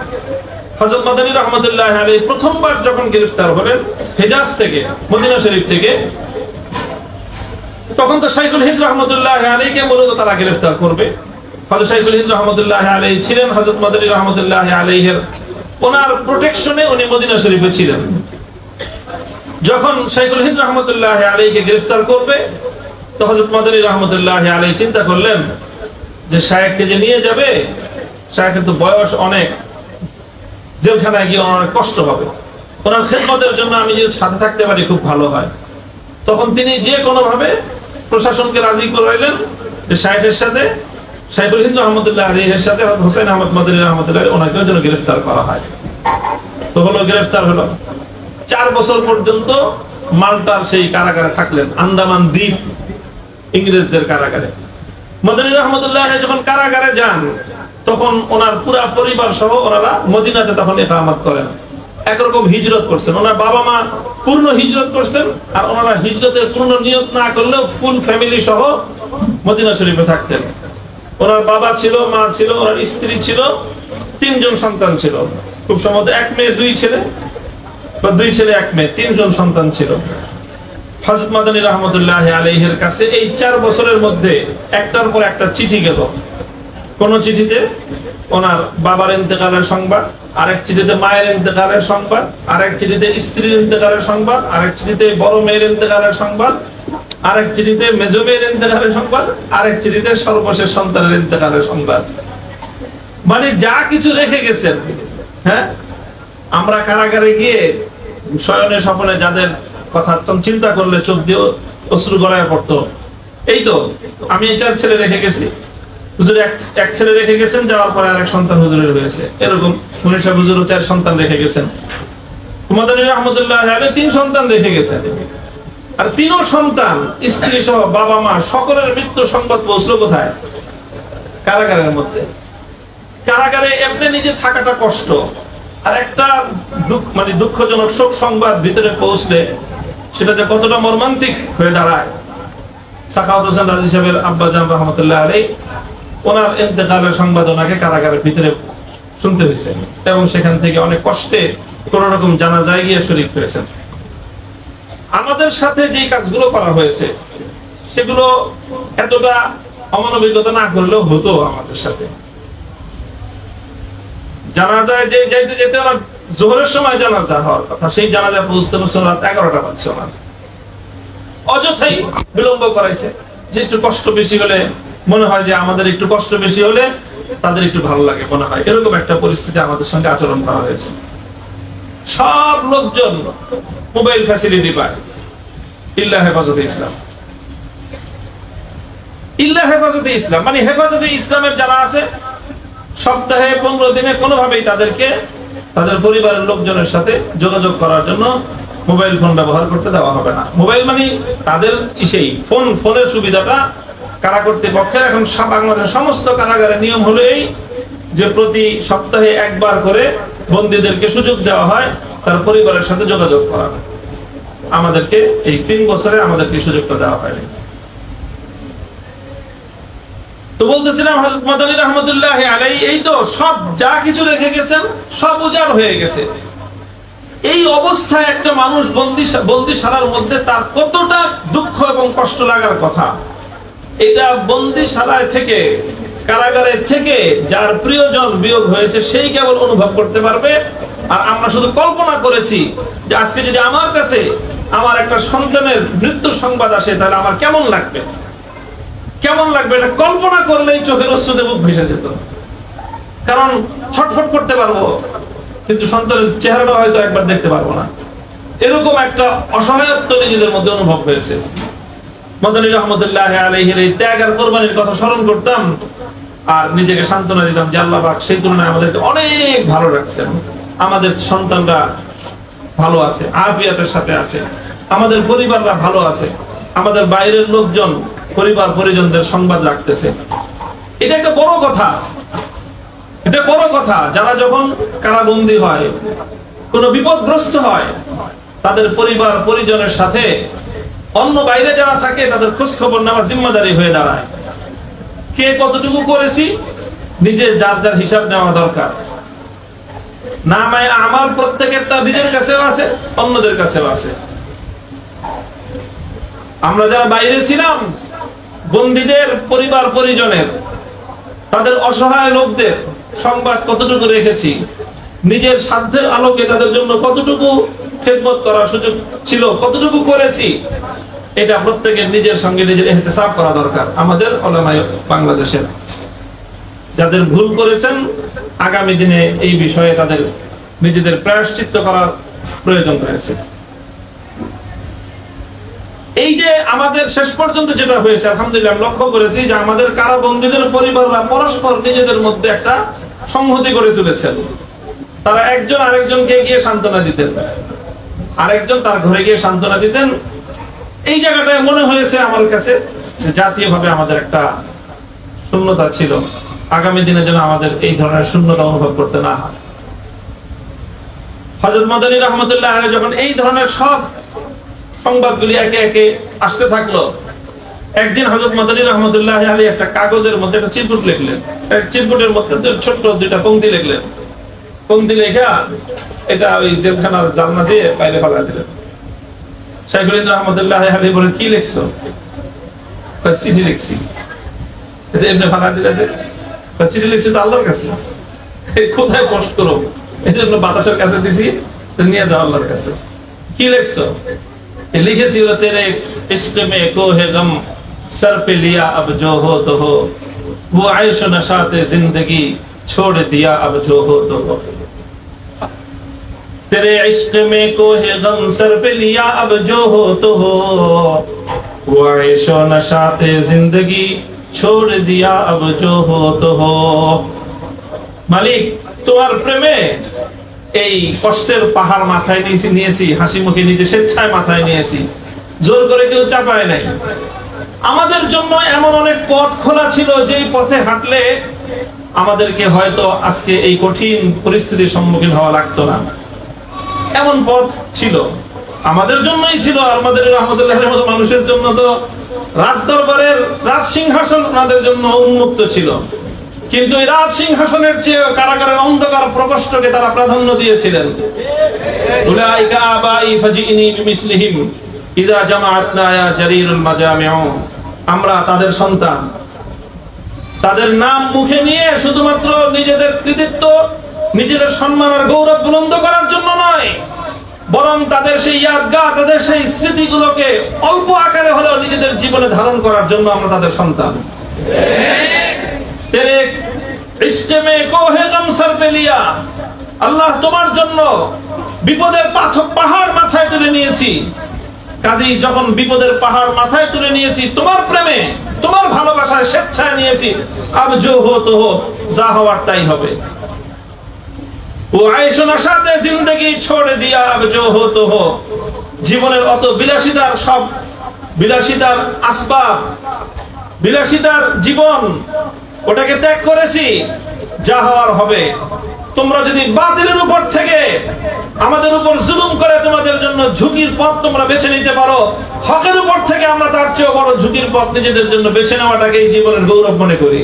S1: হযরত মাদানী রহমতুল্লাহ আলাইহি প্রথমবার যখন গ্রেফতার হলেন হিজাজ থেকে, মদিনা শরীফ থেকে, তখন তো শাইখুল হিন্দ রহমতুল্লাহ আলাইহিকে মূলত তারা গ্রেফতার করবে। হযরত শাইখুল হিন্দ রহমতুল্লাহ আলাইহি ছিলেন হযরত মাদানী রহমতুল্লাহ আলাইহির ওনার প্রোটেকশনে, উনি মদিনা শরীফে ছিলেন। যখন শাইখুল হিন্দ রহমতুল্লাহ আলাইহিকে গ্রেফতার করবে তো হযরত মাদানী রহমতুল্লাহ আলাইহি চিন্তা করলেন যে শায়েখকে যে নিয়ে যাবে, শায়েখের তো বয়স অনেক, জেলখানায় গিয়ে অনেক কষ্ট হবে, ওনার খেদমতের জন্য আমি যদি সাথে থাকতে পারি খুব ভালো হয়। তখন তিনি যে কোনো ভাবে প্রশাসনকে রাজি করাইলেন যে শায়েখের সাথে, শাইখুল হিন্দ রহমতুল্লাহ আলাইহির সাথে হোসেন আহমদ মাদানী রহমতুল্লাহ ওনাকে যেন গ্রেফতার করা হয়। তো হলো, গ্রেফতার হলো। 4 বছর পর্যন্ত মাল্টার সেই কারাগারে থাকলেন, আন্দামান দ্বীপ ইংরেজদের কারাগারে। মাদানী রহমতুল্লাহ যখন কারাগারে যান তখন ওনার পুরা পরিবার সহ ওনারা মদিনাতে তখন ইকামত করেন। একরকম হিজরত করছেন, ওনার বাবা মা পূর্ণ হিজরত করছেন, আর ওনারা হিজরতের পূর্ণ নিয়ত না করলেও ফুল ফ্যামিলি সহ মদিনা শরীফে থাকতেন। ওনার বাবা ছিল, মা ছিল, ওনার স্ত্রী ছিল, 3 জন সন্তান ছিল। খুব সম্ভবত 1 মেয়ে 2 ছেলে বা 2 ছেলে 1 মেয়ে, 3 জন সন্তান ছিল। হযরত মাদানী রহমতুল্লাহ আলাইহির কাছে এই 4 বছরের মধ্যে একটার পর একটা চিঠি গেল। কোন চিঠিতে ওনার বাবার ইন্তেকালের সংবাদ, আরেক চিঠিতে মায়ের ইন্তেকালের সংবাদ, আরেক চিঠিতে স্ত্রীর ইন্তেকালের সংবাদ, আরেক চিঠিতে বড় মেয়ের ইন্তেকালের সংবাদ, আরেক চিঠিতে মেজো মেয়ের ইন্তেকালের সংবাদ, আরেক চিঠিতে সর্বশেষ সন্তানের ইন্তেকালের সংবাদ। মানে যা কিছু রেখে গেছেন। হ্যাঁ, আমরা কারাগারে গিয়ে শয়নে স্বপ্নে যাদের কথা চিন্তা করলে চোখ দিয়ে অশ্রু গড়ায় পড়তো। এই তো আমি 4 ছেলে রেখে গেছি, হুজুর এক ছেলে রেখে গেছেন, যাওয়ার পরে আরেক সন্তান হুজুরের হয়েছে। এরকম মুনির সাহেব হুজুরও 4 সন্তান রেখে গেছেন। মাদানী রহমতুল্লাহ আলাইহি 3 সন্তান রেখে গেছেন। আর 3ও সন্তান, স্ত্রী সহ বাবা মা সকলের মৃত্যু সংবাদ পৌঁছলো কোথায়? কারাগারের মধ্যে। কারাগারে এমনি নিজে থাকাটা কষ্ট, আর একটা দুঃখজনক শোক সংবাদ ভিতরে পৌঁছলে সেটা যে কতটা মর্মান্তিক হয়ে দাঁড়ায়। সাখাওয়াত হোসেন রাজি সাহেবের আব্বাজান রহমতুল্লাহ আলাইহি ওনার ইন্তেকালের সংবাদ ওনাকে কারাগারের ভিতরে শুনতে হয়েছে এবং সেখান থেকে অনেক কষ্টে কোন রকম জানাজায় গিয়ে শরীক হয়েছেন। আমাদের সাথে যে কাজগুলো করা হয়েছে সেগুলো এতটা অমানবিকতা না করলেও হতো আমাদের সাথে। জানাজায় যে যাইতে যেতে ওনার জোহরের সময় জানাজা হওয়ার কথা, সেই জানাজা পৌঁছতে পৌঁছতে রাত 11টা বাজছে ওনার। অযথাই বিলম্ব করাইছে, যে একটু কষ্ট বেশি হলে মনে হয় যে আমাদের একটু কষ্ট বেশি হলে তাদের একটু ভালো লাগে মনে হয়, এরকম একটা পরিস্থিতি আমাদের সঙ্গে আচরণ করা হয়েছে। সব লোকজন মোবাইল ফ্যাসিলিটি পায়, ইল্লা হেফাজতে ইসলাম। ইল্লা হেফাজতে ইসলাম মানে হেফাজতে ইসলামের যারা আছে সপ্তাহে 15 দিনে কোনোভাবেই তাদেরকে তাদের পরিবারের লোকজনের সাথে যোগাযোগ করার জন্য মোবাইল ফোন ব্যবহার করতে দেওয়া হবে না। মোবাইল মানে তাদের সেই ফোনের সুবিধাটা কারা কর্তৃপক্ষের এখন বাংলাদেশের সমস্ত কারাগারের নিয়ম হলো এই যে প্রতি সপ্তাহে একবার করে বন্দীদেরকে সুযোগ দেওয়া হয় তার পরিবারের সাথে যোগাযোগ করার। আমাদেরকে এই 3 বছরে আমাদেরকে সুযোগটা দেওয়া হয়নি। তো বলতেছিলাম হযরত মাদানী রাহমাতুল্লাহ আলাইহি এই তো সব যা কিছু রেখে গেছেন সব উজাড় হয়ে গেছে। এই অবস্থায় একটা মানুষ বন্দিশালার মধ্যে তার কতটা দুঃখ এবং কষ্ট লাগার কথা, এটা বন্দিশালায় থেকে কারাগারে থেকে যার প্রিয়জন বিয়োগ হয়েছে সেই কেবল অনুভব করতে পারবে। আর আমরা শুধু কল্পনা করেছি যে আজকে যদি আমার কাছে আমার একটা সন্তানের মৃত্যুর সংবাদ আসে তাহলে আমার কেমন লাগবে, কেমন লাগবে এটা কল্পনা করলেই চোখের অশ্রুতে বুক ভেসে যেত। কারণ ছটফট করতে পারবো কিন্তু সন্তানের চেহারাটা হয়তো একবার দেখতে পারবো না, এরকম একটা অসহায়ত্ব নিজেদের মধ্যে অনুভব হয়েছে। মাদানী রাহমাতুল্লাহ আলাইহির এই ত্যাগ আর কোরবানির কথা স্মরণ করতাম আর নিজেকে সান্ত্বনা দিতাম যে আল্লাহ পাক সেই তুলনায় আমাদেরকে অনেক ভালো রাখছেন। আমাদের সন্তানরা ভালো আছে, আফিয়াতের সাথে আছে, আমাদের পরিবাররা ভালো আছে, আমাদের বাইরের লোকজন পরিবার পরিজনদের সংবাদ রাখতেছে। এটা একটা বড় কথা, এটা বড় কথা। যারা যখন কারাবন্দী হয়, কোনো বিপদগ্রস্ত হয়, তাদের পরিবার পরিজনের সাথে অন্য বাইরে যারা থাকে তাদের খোঁজ খবর নেওয়া জিম্মাদারি হয়ে দাঁড়ায়। কে কতটুকু করেছি নিজে যার যার হিসাব নেওয়া দরকার। নামায়ে আমাল প্রত্যেকেরটা নিজের কাছেও আছে, অন্যদের কাছেও আছে। আমরা যারা বাইরে ছিলাম, বন্দীদের পরিবার পরিজনের তাদের অসহায় লোকদের সংবাদ কতটুকু রেখেছি, নিজের সাধ্যের আলোকে তাদের জন্য কতটুকু খেদমত করার সুযোগ ছিল, কতটুকু করেছি, এটা প্রত্যেকের নিজের সঙ্গে নিজের ইহতিসাব করা দরকার। আমাদের উলামায়ে বাংলাদেশের যাদের ভুল করেছেন আগামী দিনে এই বিষয়ে তাদের নিজেদের প্রায়শ্চিত্ত করার প্রয়োজন রয়েছে। এই যে আমাদের শেষ পর্যন্ত যেটা হয়েছে আলহামদুলিল্লাহ লক্ষ্য করেছি যে আমাদের কারাবন্দীদের পরিবাররা পরস্পর নিজেদের মধ্যে একটা সংহতি করে তুলেছেন। তারা একজন আরেকজনকে গিয়ে সান্ত্বনা দিতেন, আরেকজন তার ঘরে গিয়ে সান্ত্বনা দিতেন। এই জায়গাটায় মনে হয়েছে আমার কাছে যে জাতীয়ভাবে আমাদের একটা শূন্যতা ছিল, আগামী দিনে যেন আমাদের এই ধরনের শূন্যতা অনুভব করতে না হয়। হযরত মাদানী রাহমাতুল্লাহ আলাইহি যখন এই ধরনের সব সংবাদগুলি একে একে আসতে থাকলো, একদিন হযরত মাদানী রাহমাতুল্লাহ আলাইহি একটা কাগজের মধ্যে একটা চিরকুট লিখলেন। এক চিরকুটের মধ্যে ছোট্ট 2টা পংক্তি লিখলেন। পংক্তি লেখা এটা ওই জেলখানার জানলা দিয়ে বাইরে ফেলা দিলেন। শাইখুল ইসলাম রাহমাতুল্লাহ আলাইহি বলেন, কি লিখছো? চিঠি লিখছি। এটা এমনি ফাঁকা দিয়েছে। চিঠি লিখছি তো আল্লাহর কাছে, কোথায় পোস্ট করো? এই জন্য বাতাসের কাছে দিছি, নিয়ে যাও আল্লাহর কাছে। কি লিখছো? লিখেছি তেরে ইश्क में कोहे गम सर पे लिया अब जो हो तो हो, वो आयश नशाते जिंदगी छोड़ दिया अब जो हो तो हो, तेरे इश्क में कोहे गम सर पे लिया अब जो हो तो हो, वो आयश नशाते जिंदगी छोड़ दिया अब जो हो तो हो। मालिक তোমার প্রেমে এই কষ্টের পাহাড় মাথায় নিয়েছি, হাসি মুখে নিজে স্বেচ্ছায় মাথায় নিয়েছি, জোর করে কেউ চাপায় নাই। আমাদের জন্য এমন অনেক পথ খোলা ছিল যেই পথে হাঁটলে আমাদেরকে হয়তো আজকে এই কঠিন পরিস্থিতির সম্মুখীন হওয়া লাগতো না। এমন পথ ছিল, আমাদের জন্যই ছিল। আমাদের রাহমাতুল্লাহের মতো মানুষের জন্য তো রাজদরবারের রাজ সিংহাসন ওনাদের জন্য উন্মুক্ত ছিল, কিন্তু এই রাজ সিংহাসনের চেয়ে কারাগারের অন্ধকার প্রকোষ্ঠকে তারা প্রাধান্য দিয়েছিলেন। উলাইকা আবাই ফাজিনি বিমিসলিহিম ইযা জামাআতনা ইয়া জারীরুল মাজামিউ, আমরা তাদের সন্তান, তাদের নাম মুখে নিয়ে শুধুমাত্র নিজেদের কৃতিত্ব, নিজেদের সম্মান আর গৌরব বুলন্দ করার জন্য নয়, বরং তাদের সেই ইয়াদগাহ, তাদের সেই স্মৃতিগুলোকে অল্প আকারে হলেও নিজেদের জীবনে ধারণ করার জন্য আমরা তাদের সন্তান। তেরে ইশকে মে কোহে গম সর পে লিয়া, আল্লাহ তোমার জন্য বিপদের পাহাড় মাথায় তুলে নিয়েছি। কাজেই যখন বিপদের পাহাড় মাথায় তুলে নিয়েছি, তোমার প্রেমে, তোমার ভালোবাসায় স্বেচ্ছায় নিয়েছি, আব জো হো তো হো, যা হওয়ার তাই হবে। ও আয়েশো নশাতে জিন্দেগি ছোড়ে দিয়া আব জো হো তো হো, জীবনের অত বিলাসিতার সব বিলাসিতার আসবাব, বিলাসিতার জীবন, ওটাকে ত্যাগ করেছি, যা হওয়ার হবে। তোমরা যদি বাতিলের উপর থেকে আমাদের উপর জুলুম করে তোমাদের জন্য ঝুঁকির পথ তোমরা বেছে নিতে পারো, হকের উপর থেকে আমরা তার চেয়ে বড় ঝুঁকির পথ নিজেদের জন্য বেছে নেওয়াটাকে এই জীবনের গৌরব মনে করি।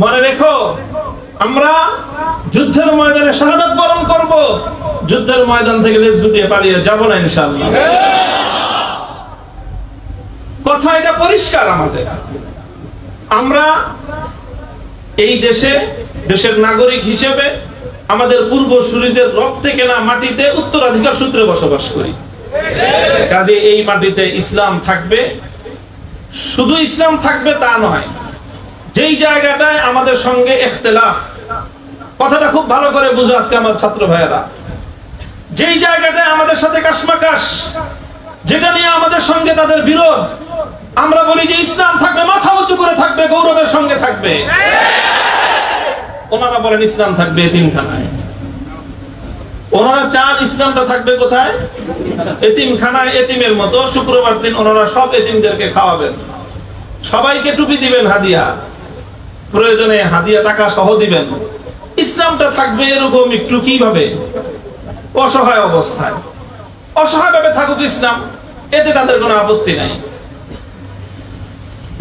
S1: মনে রেখো, আমরা যুদ্ধের ময়দানে শাহাদাত বরণ করব, যুদ্ধের ময়দান থেকে লেজ গুটিয়ে পালিয়ে যাব না ইনশাআল্লাহ। কথা এটা পরিষ্কার আমাদের। আমরা এই দেশের নাগরিক হিসেবে আমাদের পূর্বসূরীদের রক্তে কেনা মাটিতে উত্তরাধিকার সূত্রে বসবাস করি। কাজে এই মাটিতে ইসলাম থাকবে, শুধু ইসলাম থাকবে তা নয়, যেই জায়গাটায় আমাদের সঙ্গে ইখতিলাফ, কথাটা খুব ভালো করে বুঝো আজকে আমার ছাত্র ভাইয়েরা, যেই জায়গাটায় আমাদের সাথে কাশমাকাশ, যেটা নিয়ে আমাদের সঙ্গে তাদের বিরোধ, আমরা বলি যে ইসলাম থাকবে, মাথা উঁচু করে থাকবে, গৌরবের সঙ্গে থাকবে। ওনারা বলেন ইসলাম থাকবে এতিমখানায়। ওনারা চান ইসলামটা থাকবে কোথায়? এতিমখানায়, এতিমের মতো। শুক্রবার দিন ওনারা সব এতিমদেরকে খাওয়াবেন, সবাইকে টুপি দিবেন, হাদিয়া, প্রয়োজনে হাদিয়া টাকা সহ দিবেন। ইসলামটা থাকবে এরকম একটু কিভাবে অসহায় অবস্থায়, অসহায় ভাবে থাকুক ইসলাম, এতে তাদের কোনো আপত্তি নাই।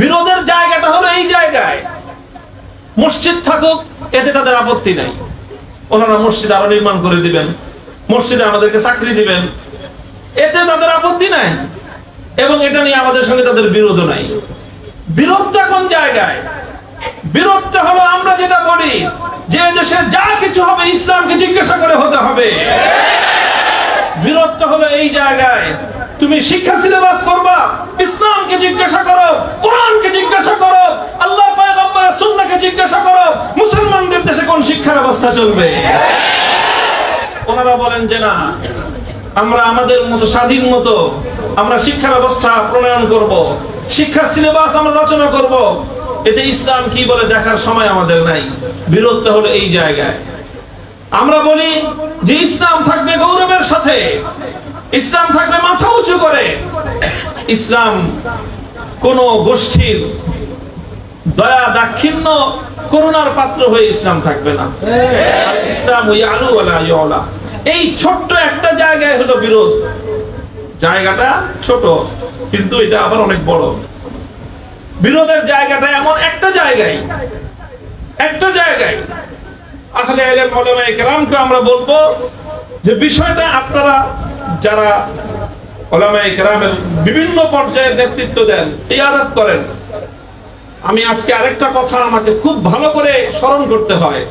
S1: বিরোধের জায়গাটা হলো এই জায়গায়, মসজিদ থাকুক, এতে তাদের আপত্তি নাই। ওনারা মসজিদ আরো নির্মাণ করে দিবেন, মসজিদে আমাদেরকে চাকরি দিবেন, এতে তাদের আপত্তি নাই, এবং এটা নিয়ে আমাদের সঙ্গে তাদের বিরোধ নাই। বিরোধটা কোন জায়গায়? বিরোধটা হলো আমরা যেটা বলি যে দেশে যা কিছু হবে ইসলামকে জিজ্ঞাসা করে হতে হবে। বিরোধটা হলো এই জায়গায়, তুমি শিক্ষা সিলেবাস করবা, ইসলামকে জিজ্ঞাসা করো, কোরআনকে জিজ্ঞাসা করো, আল্লাহ পয়গম্বরের সুন্নাহকে জিজ্ঞাসা করো, মুসলমানদের দেশে কোন শিক্ষা ব্যবস্থা চলবে। ওনারা বলেন যে না, আমরা আমাদের মতো স্বাধীন মতো আমরা শিক্ষা ব্যবস্থা প্রণয়ন করব, শিক্ষা সিলেবাস আমরা রচনা করব, এতে ইসলাম কি বলে দেখার সময় আমাদের নাই। বিরোধটা হলো এই জায়গায়। আমরা বলি যে ইসলাম থাকবে গৌরবের সাথে, ইসলাম থাকবে মাথা উঁচু করে, ইসলাম কোন গোষ্ঠীর দয়া দাক্ষিণ্য করুণার পাত্র হয়ে ইসলাম থাকবে না। ইসলাম ওই আলু ওয়ালা ইউলা। এই ছোট্ট একটা জায়গায় হলো বিরোধ। জায়গাটা ছোট কিন্তু এটা আবার অনেক বড়। বিরোধের জায়গাটা এমন একটা জায়গায়, আসলে উলামায়ে কেরামকে আমরা বলবো যে বিষয়টা আপনারা যারা উলামায়ে কেরামের বিভিন্ন পর্যায়ের নেতৃত্ব দেন, কিয়াদত করেন, আমি আজকে আরেকটা কথা আমাকে খুব ভালো করে স্মরণ করতে হয়।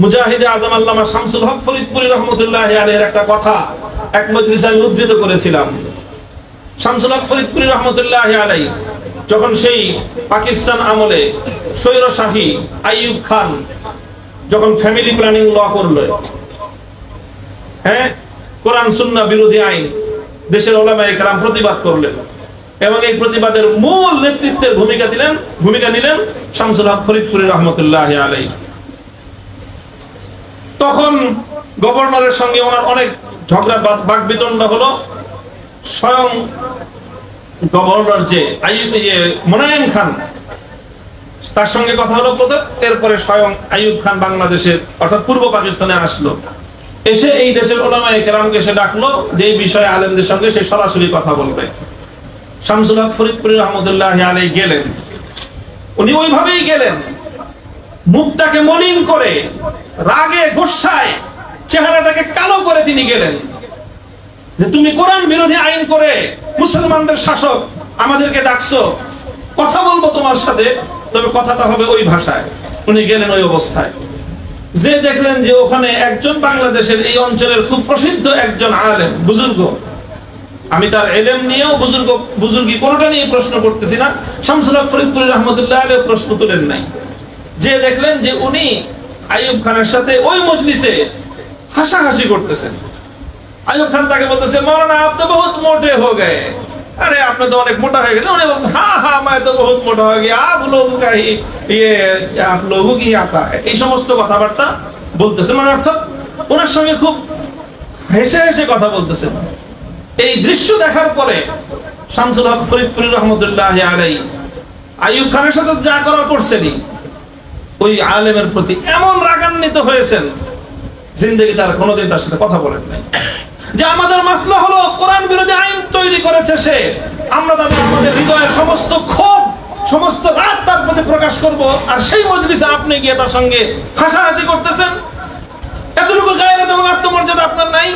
S1: মুজাহিদে আজম আল্লামা শামসুল হক ফরিদপুরি রহমতুল্লাহি আলাইহির একটা কথা এক মজলিসে আমি উদ্ধৃত করেছিলাম। শামসুল হক ফরিদপুরি রহমতুল্লাহি আলাইহি যখন সেই পাকিস্তান আমলে স্বৈরশাহী আইয়ুব খান যখন ফ্যামিলি প্ল্যানিং ল করলো, কোরআন সুন্নাহ বিরোধী আইন, দেশের উলামায়ে কেরাম প্রতিবাদ করলেন এবং এই প্রতিবাদের মূল নেতৃত্বের ভূমিকা নিলেন শামসুল হক ফরিদপুরি রহমতুল্লাহি আলাইহি। তখন গভর্নরের সঙ্গে ওনার অনেক ঝগড়া বাকবিতণ্ড হলো। স্বয়ং গভর্নর যে মোনায়েম খান, তার সঙ্গে কথা হলো প্রথম, এরপরে স্বয়ং আইয়ুব খান বাংলাদেশের অর্থাৎ পূর্ব পাকিস্তানে আসলো, এসে এই দেশের উলামায়ে কেরামকে সে ডাকলো যে এই বিষয়ে আলেমদের সঙ্গে সে সরাসরি কথা বলবে। শামসুল হক ফরিদপুরি রহমতুল্লাহি আলাইহি গেলেন, উনি ওইভাবেই গেলেন, মুখটাকে মলিন করে, রাগে গোসায় চেহারাটাকে কালো করে তিনি গেলেন যে তুমি কোরআন বিরোধী আইন করে মুসলমানদের শাসক আমাদেরকে ডাকছো, কথা বলবো তোমার সাথে, তবে কথাটা হবে ওই ভাষায়। উনি গেলেন ওই অবস্থায়, যে দেখলেন যে ওখানে একজন বাংলাদেশের এই অঞ্চলের খুব প্রসিদ্ধ একজন আলেম, বুজুর্গ। আমি তার এলেম নিয়েও বুজুর্গি কোনোটা নিয়ে প্রশ্ন করতেছি না, শামসুল হক ফরিদপুরি রহমতুল্লাহ আলাইহি প্রশ্ন তুলেন নাই। যে দেখলেন যে উনি আইয়ুব খানের সাথে ওই মজলিসে হাসাহাসি করতেছেন। আইয়ুব খান তাকে বলতেছে, মৌলানা আপ তো বহুত মোটে হো গয়ে, আরে আপনি তো অনেক মোটা হয়ে গেছে। উনি বলছে, হ্যাঁ হ্যাঁ मैं तो बहुत मोटा हो गया, आप लोगों का ही ये आप लोगों की आता है। এই সমস্ত কথাবার্তা বলতেছে, মানে অর্থাৎ ওনার সঙ্গে খুব হেসে হেসে কথা বলতেছেন। এই দৃশ্য দেখার পরে শামসুল হক ফরিদপুরি রহমতুল্লাহ আলাইহি আইয়ুব খানের সাথে যা করা করছেনই, ওই আলেমের প্রতি এমন রাগান্বিত হয়েছেন, জিন্দেগি তার কোনোদিন তার সাথে কথা বলেন নাই। যে আমাদের মাসলা হলো কোরআন বিরোধী আইন তৈরি করেছে সে, আমরা তাদের আমাদের হৃদয়ের সমস্ত ক্ষোভ, সমস্ত রাগ তার প্রতি প্রকাশ করব, আর সেই মজলিসে আপনি গিয়ে তার সঙ্গে হাসাহাসি করতেছেন। এতটুকু গায়রত এবং আত্মমর্যাদা আপনার নাই।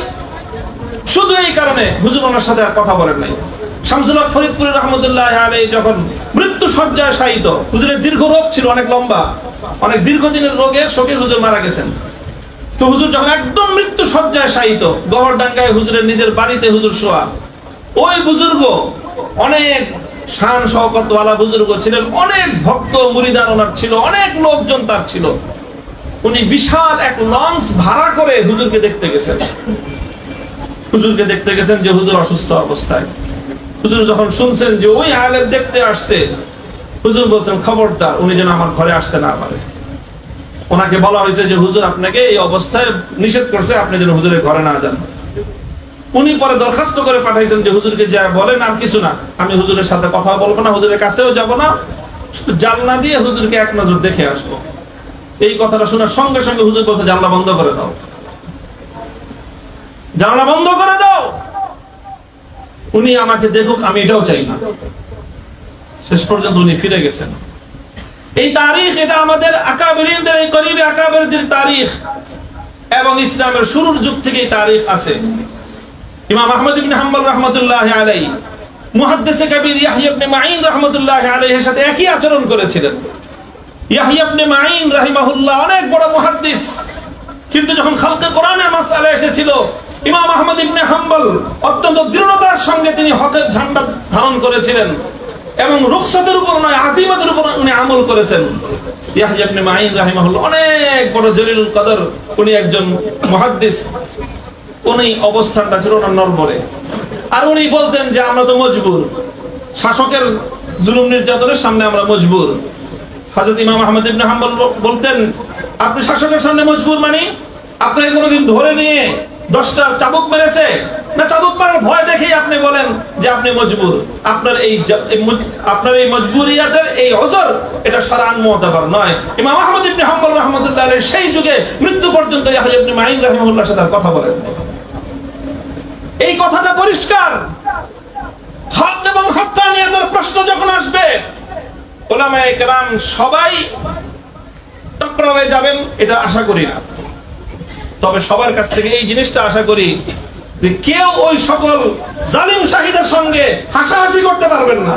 S1: শুধু এই কারণে হুজুর ওনার সাথে আর কথা বলেন নাই। শামসুল হক ফরিদপুরি রহমতুল্লাহ আলাইহি যখন মৃত্যু শয্যায় শায়িত, হুজুরের দীর্ঘ রোগ ছিল, অনেক লম্বা, অনেক দীর্ঘদিনের রোগের শোকে হুজুর মারা গেছেন। তো হুজুর যখন একদম মৃত্যু শয্যায় শায়িত, গহরডাঙ্গায় হুজুরের নিজের বাড়িতে হুজুর শোয়া, ওই বুজুর্গ অনেক শান শওকতওয়ালা বুজুর্গ ছিলেন, অনেক ভক্ত মুরিদান ওনার ছিল, অনেক লোকজন তার ছিল। উনি বিশাল এক লঞ্চ ভাড়া করে হুজুরকে দেখতে গেছেন। হুজুরকে দেখতে গেছেন যে হুজুর অসুস্থ অবস্থায়। হুজুর যখন শুনছেন যে ওই আলেম দেখতে আসছে, হুজুর বলছেন, খবরদার উনি যেন আমার ঘরে আসতে না পারে। ওনাকে বলা হয়েছে যে হুজুর আপনাকে এই অবস্থায় নিষেধ করছে, আপনি যেন হুজুরের ঘরে না যান। উনি পরে দরখাস্ত করে পাঠাইছেন যে হুজুরকে যা বলেন আর কিছু না, আমি হুজুরের সাথে কথা বলবো না, হুজুরের কাছেও যাব না, শুধু জানলা দিয়ে হুজুরকে এক নজর দেখে আসবো। এই কথাটা শোনার সঙ্গে সঙ্গে হুজুর বলছে, জানলা বন্ধ করে দাও, জানলা বন্ধ করে দাও, উনি আমাকে দেখুক, আমি এটাও চাই না। শেষ পর্যন্ত উনি ফিরে গেছেন। এই তারিখ, এটা আমাদের আকাবিরিনদের, এই করিবে আকাবিরদের তারিখ, এবং ইসলামের শুরুর যুগ থেকে এই তারিখ আছে। ইমাম আহমদ ইবনে হাম্বল রাহমাতুল্লাহ আলাইহি মুহাদ্দিসে কবির ইয়াহইয়া ইবনে মাঈন রাহমাতুল্লাহ আলাইহির সাথে একই আচরণ করেছিলেন। ইয়াহইয়া ইবনে মাঈন রাহিমাহুল্লাহ অনেক বড় মুহাদ্দিস, কিন্তু যখন খালকে কোরআনের মাসআলা এসেছিল, ইমাম আহমদ ইবনে হাম্বল অত্যন্ত দৃঢ়তার সঙ্গে তিনি হকের ঝান্ডা ধারণ করেছিলেন এবং রুখসাতের উপর নয়, আজিমাতের উপর উনি আমল করেছেন। ইয়াহইয়া ইবনে মাঈন রাহিমাহুল্লাহ অনেক বড় জলিলুল কদর, উনি একজন মুহাদ্দিস। উনি অবস্থানটা ছিল ওনার নরবরে, আর উনি বলতেন যে আমরা তো মজবুর, শাসকের জুলুম নির্যাতনের সামনে আমরা মজবুর। হযরত ইমাম আহমদ ইবনে হাম্বল বলতেন, আপনি শাসকের সামনে মজবুর মানে আপনাকে কোনোদিন ধরে নিয়ে 10টা চাবুক মেরেছে না, চাবুক মারার ভয় দেখেই আপনি বলেন যে আপনি মজবুর? আপনার এই মজবুরিয়াতের এই ওজর, এটা শরআন মুতাবার নয়। ইমাম আহমদ ইবনে হাম্বল রাহমাতুল্লাহ আলাইহি সেই যুগে মৃত্যু পর্যন্ত ইয়াহইয়া ইবনে মাঈন রাহিমাহুল্লাহর সাথে কথা বলেন। এই কথাটা পরিষ্কার। হক এবং হক্কানিয়তের প্রশ্ন যখন আসবে, উলামায়ে কেরাম সবাই টকরা হয়ে যাবেন, এটা আশা করি না। তবে সবার কাছ থেকে এই জিনিসটা আশা করি যে কেউ ওই সকল জালিম শাহিদের সঙ্গে হাসাহাসি করতে পারবেন না।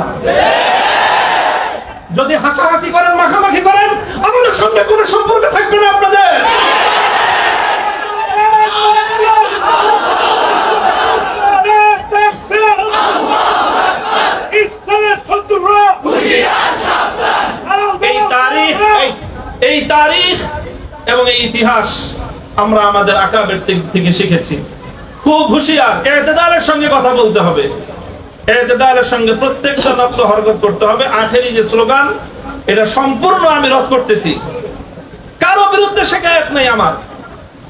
S1: যদি হাসাহাসি করেন, মাখামাখি করেন, আমাদের সঙ্গে কোনো সম্পর্ক থাকবে না আপনাদের। এই তারিখ এবং এই ইতিহাস আমরা আমাদের আকাবের থেকে শিখেছি। খুব হুঁশিয়ার, ইতিদালের সঙ্গে কথা বলতে হবে, ইতিদালের সঙ্গে প্রত্যেকটা নক্ত হরকত করতে হবে। আখেরি যে স্লোগান, এটা সম্পূর্ণ আমি রদ করতেছি। কারো বিরুদ্ধে শিকায়েত নেই আমার।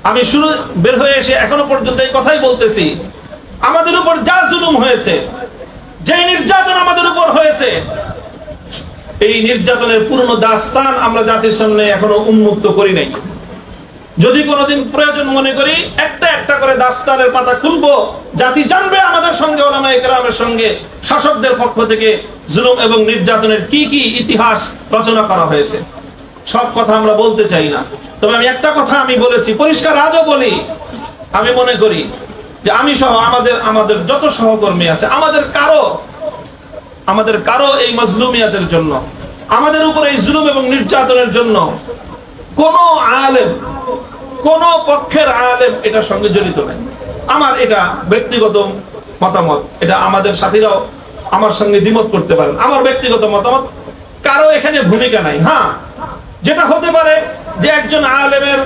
S1: আমি শুরু বের হয়ে এসে এখনো পর্যন্ত এই কথাই বলতেছি, আমাদের উপর যা জুলুম হয়েছে, যে নির্যাতন আমাদের উপর হয়েছে, এই নির্যাতনের পুরনো দাস্তান আমরা জাতির সামনে এখনো উন্মুক্ত করি নাই। যদি কোনোদিন প্রয়োজন মনে করি, একটা একটা করে দাস্তানের পাতা খুলবো, জাতি জানবে আমাদের সঙ্গে, উলামায়ে কেরামের সঙ্গে, শাসকদের পক্ষ থেকে জুলুম এবং নির্যাতনের কি কি ইতিহাস রচনা করা হয়েছে। সব কথা আমরা বলতে চাই না, তবে আমি একটা কথা আমি বলেছি, পরিষ্কার আজও বলি, আমি মনে করি যে আমি সহ আমাদের যত সহকর্মী আছে, আমাদের কারো আমাদের কারো এই মজলুমিয়াতের জন্য, আমাদের উপর এই জুলুম এবং নির্যাতনের জন্য কোন আলেম, কোন পক্ষের আলেম এটার সঙ্গে জড়িত নাই। আমার এটা ব্যক্তিগত মতামত, এটা আমাদের সাথীরাও আমার সঙ্গে দ্বিমত করতে পারেন, আমার ব্যক্তিগত মতামত, কারো এখানে ভূমিকা নাই। হ্যাঁ, যেটা হতে পারে যে একজন আলেমের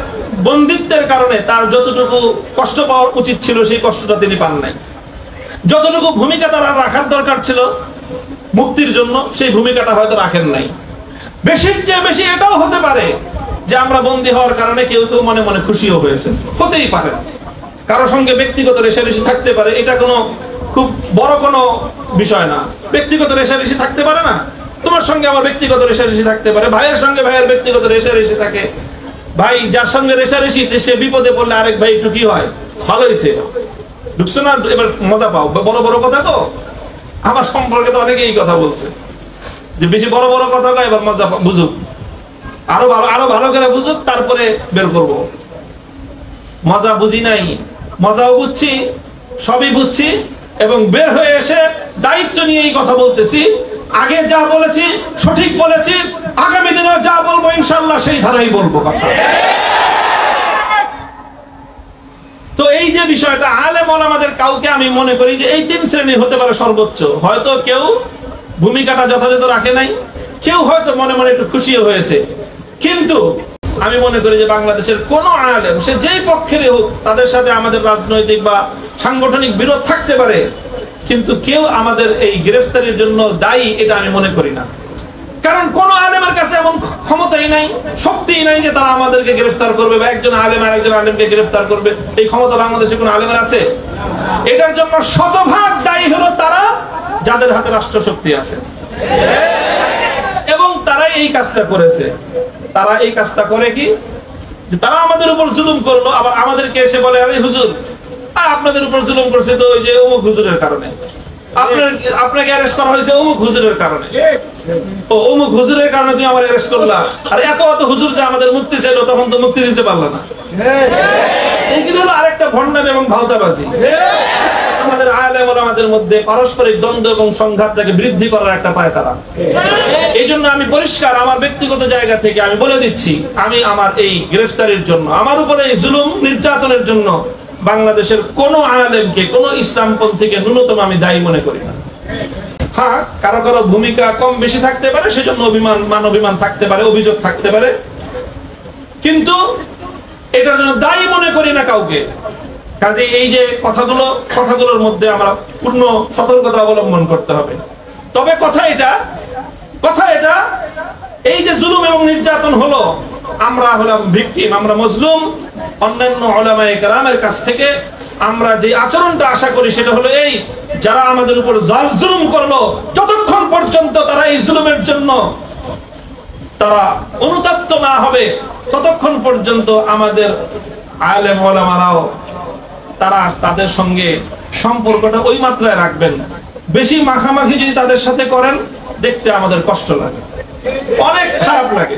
S1: বন্দিত্বের কারণে তার যতটুকু কষ্ট পাওয়া উচিত ছিল সেই কষ্টটা তিনি পান নাই, যতটুকু ভূমিকা তারা রাখার দরকার ছিল মুক্তির জন্য সেই ভূমিকাটা হয়তো রাখেন নাই। বেশির চেয়ে বেশি এটাও হতে পারে যে আমরা বন্দী হওয়ার কারণে কেউ কেউ মনে মনে খুশিও হয়েছে, হতেই পারে। কারো সঙ্গে ব্যক্তিগত রেষারেষি থাকতে পারে, এটা কোনো খুব বড় কোনো বিষয় না। ব্যক্তিগত রেষারেষি থাকতে পারে না, তোমার সঙ্গে আমার ব্যক্তিগত রেষারেষি থাকতে পারে, ভাইয়ের সঙ্গে ভাইয়ের ব্যক্তিগত রেষারেষি থাকে। ভাই যার সঙ্গে রেষারেষি, সে বিপদে পড়লে আরেক ভাই একটু কি হয়, ভালো হয়েছে, ঢুকছো না, এবার মজা পাও। বড় বড় কথা তো আমার সম্পর্কে তো অনেকে এই কথা বলছে যে বেশি বড় বড় কথা কয়, এবার মজা বুঝুক, আরো ভালো করে বুঝুক, তারপরে বের করব। মজা বুঝি নাই, মজাও বুঝছি, সবই বুঝছি, এবং বের হয়ে এসে দায়িত্ব নিয়ে এই কথা বলতেছি। আগে যা বলেছি সঠিক বলেছি, আগামী দিনে যা বলবো ইনশাআল্লাহ সেই ধারাই বলবো কথা। তো এই যে বিষয়টা, আলেম ওলামাদের কাউকে আমি মনে করি যে এই তিন শ্রেণীর হতে পারে সর্বোচ্চ। হয়তো কেউ ভূমিকাটা যথাযথ রাখে নাই, কেউ হয়তো মনে মনে একটু খুশিও হয়েছে, কিন্তু আমি মনে করি যে বাংলাদেশের কোন আলেম, সে যেই পক্ষেরই হোক, তাদের সাথে আমাদের রাজনৈতিক বা সাংগঠনিক বিরোধ থাকতে পারে, কিন্তু কেউ আমাদের এই গ্রেফতারির জন্য দায়ী এটা আমি মনে করি না। কারণ কোন আলেমের কাছে এমন ক্ষমতাই নাই, শক্তিই নাই যে তারা আমাদেরকে গ্রেফতার করবে বা একজন আলেম আরেকজন আলেমকে গ্রেফতার করবে। এই ক্ষমতা বাংলাদেশে কোন আলেমের আছে? এটার জন্য শতভাগ দায়ী হলো তারা যাদের হাতে রাষ্ট্রশক্তি আছে, এবং তারাই এই কাজটা করেছে। তারা এই কাজটা করে কি, যে তারা আমাদের উপর জুলুম করলো, আবার আমাদেরকে এসে বলে, আরে হুজুর, আপনাদের উপর জুলুম করছে তো ওই যে অমুক হুজুরের কারণে, আপনাকে অ্যারেস্ট করা হয়েছে অমুক হুজুরের কারণে, ও অমুক হুজুরের কারণে তুমি আমার অ্যারেস্ট করলা। আর এত হুজুর যে আমাদের মুক্তি চাইলো, তখন তো মুক্তি দিতে পারলো না। এইগুলো হলো আরেকটা ভণ্ডামি এবং ভাওতাবাজি। আমাদের আলেম ওলামাদের মধ্যে পারস্পরিক দ্বন্দ্ব এবং সংঘাতটাকে বৃদ্ধি করার একটা পায়তারা। এই জন্য আমি পরিষ্কার আমার ব্যক্তিগত জায়গা থেকে আমি বলে দিচ্ছি, আমি আমার এই গ্রেফতারির জন্য, আমার উপরে এই জুলুম নির্যাতনের জন্য বাংলাদেশের কোন আলেমকে, কোন ইসলামপন্থীকে ন্যূনতম আমি দায়ী মনে করি না। হ্যাঁ, কারো কারো ভূমিকা কম বেশি থাকতে পারে, সেজন্য অভিমান থাকতে পারে, অভিযোগ থাকতে পারে, কিন্তু এটার জন্য দায়ী মনে করি না কাউকে। কাজে এই যে কথাগুলোর মধ্যে আমরা পূর্ণ সতর্কতা অবলম্বন করতে হবে। তবে কথা এটা এই যে জুলুম এবং নির্যাতন হলো, আমরা হলাম ভিকটিম, আমরা মজলুম। অন্যান্য উলামায়ে কেরামের কাছ থেকে আমরা যে আচরণটা আশা করি সেটা হলো এই, যারা আমাদের উপর জুলুম করলো, যতক্ষণ পর্যন্ত তারা এই জুলুমের জন্য তারা অনুতপ্ত না হবে, ততক্ষণ পর্যন্ত আমাদের আলেম ওলামারাও তারা তাদের সঙ্গে সম্পর্কটা ওই মাত্রায় রাখবেন। বেশি মাখামাখি যদি তাদের সাথে করেন, দেখতে আমাদের কষ্ট লাগে, অনেক খারাপ লাগে।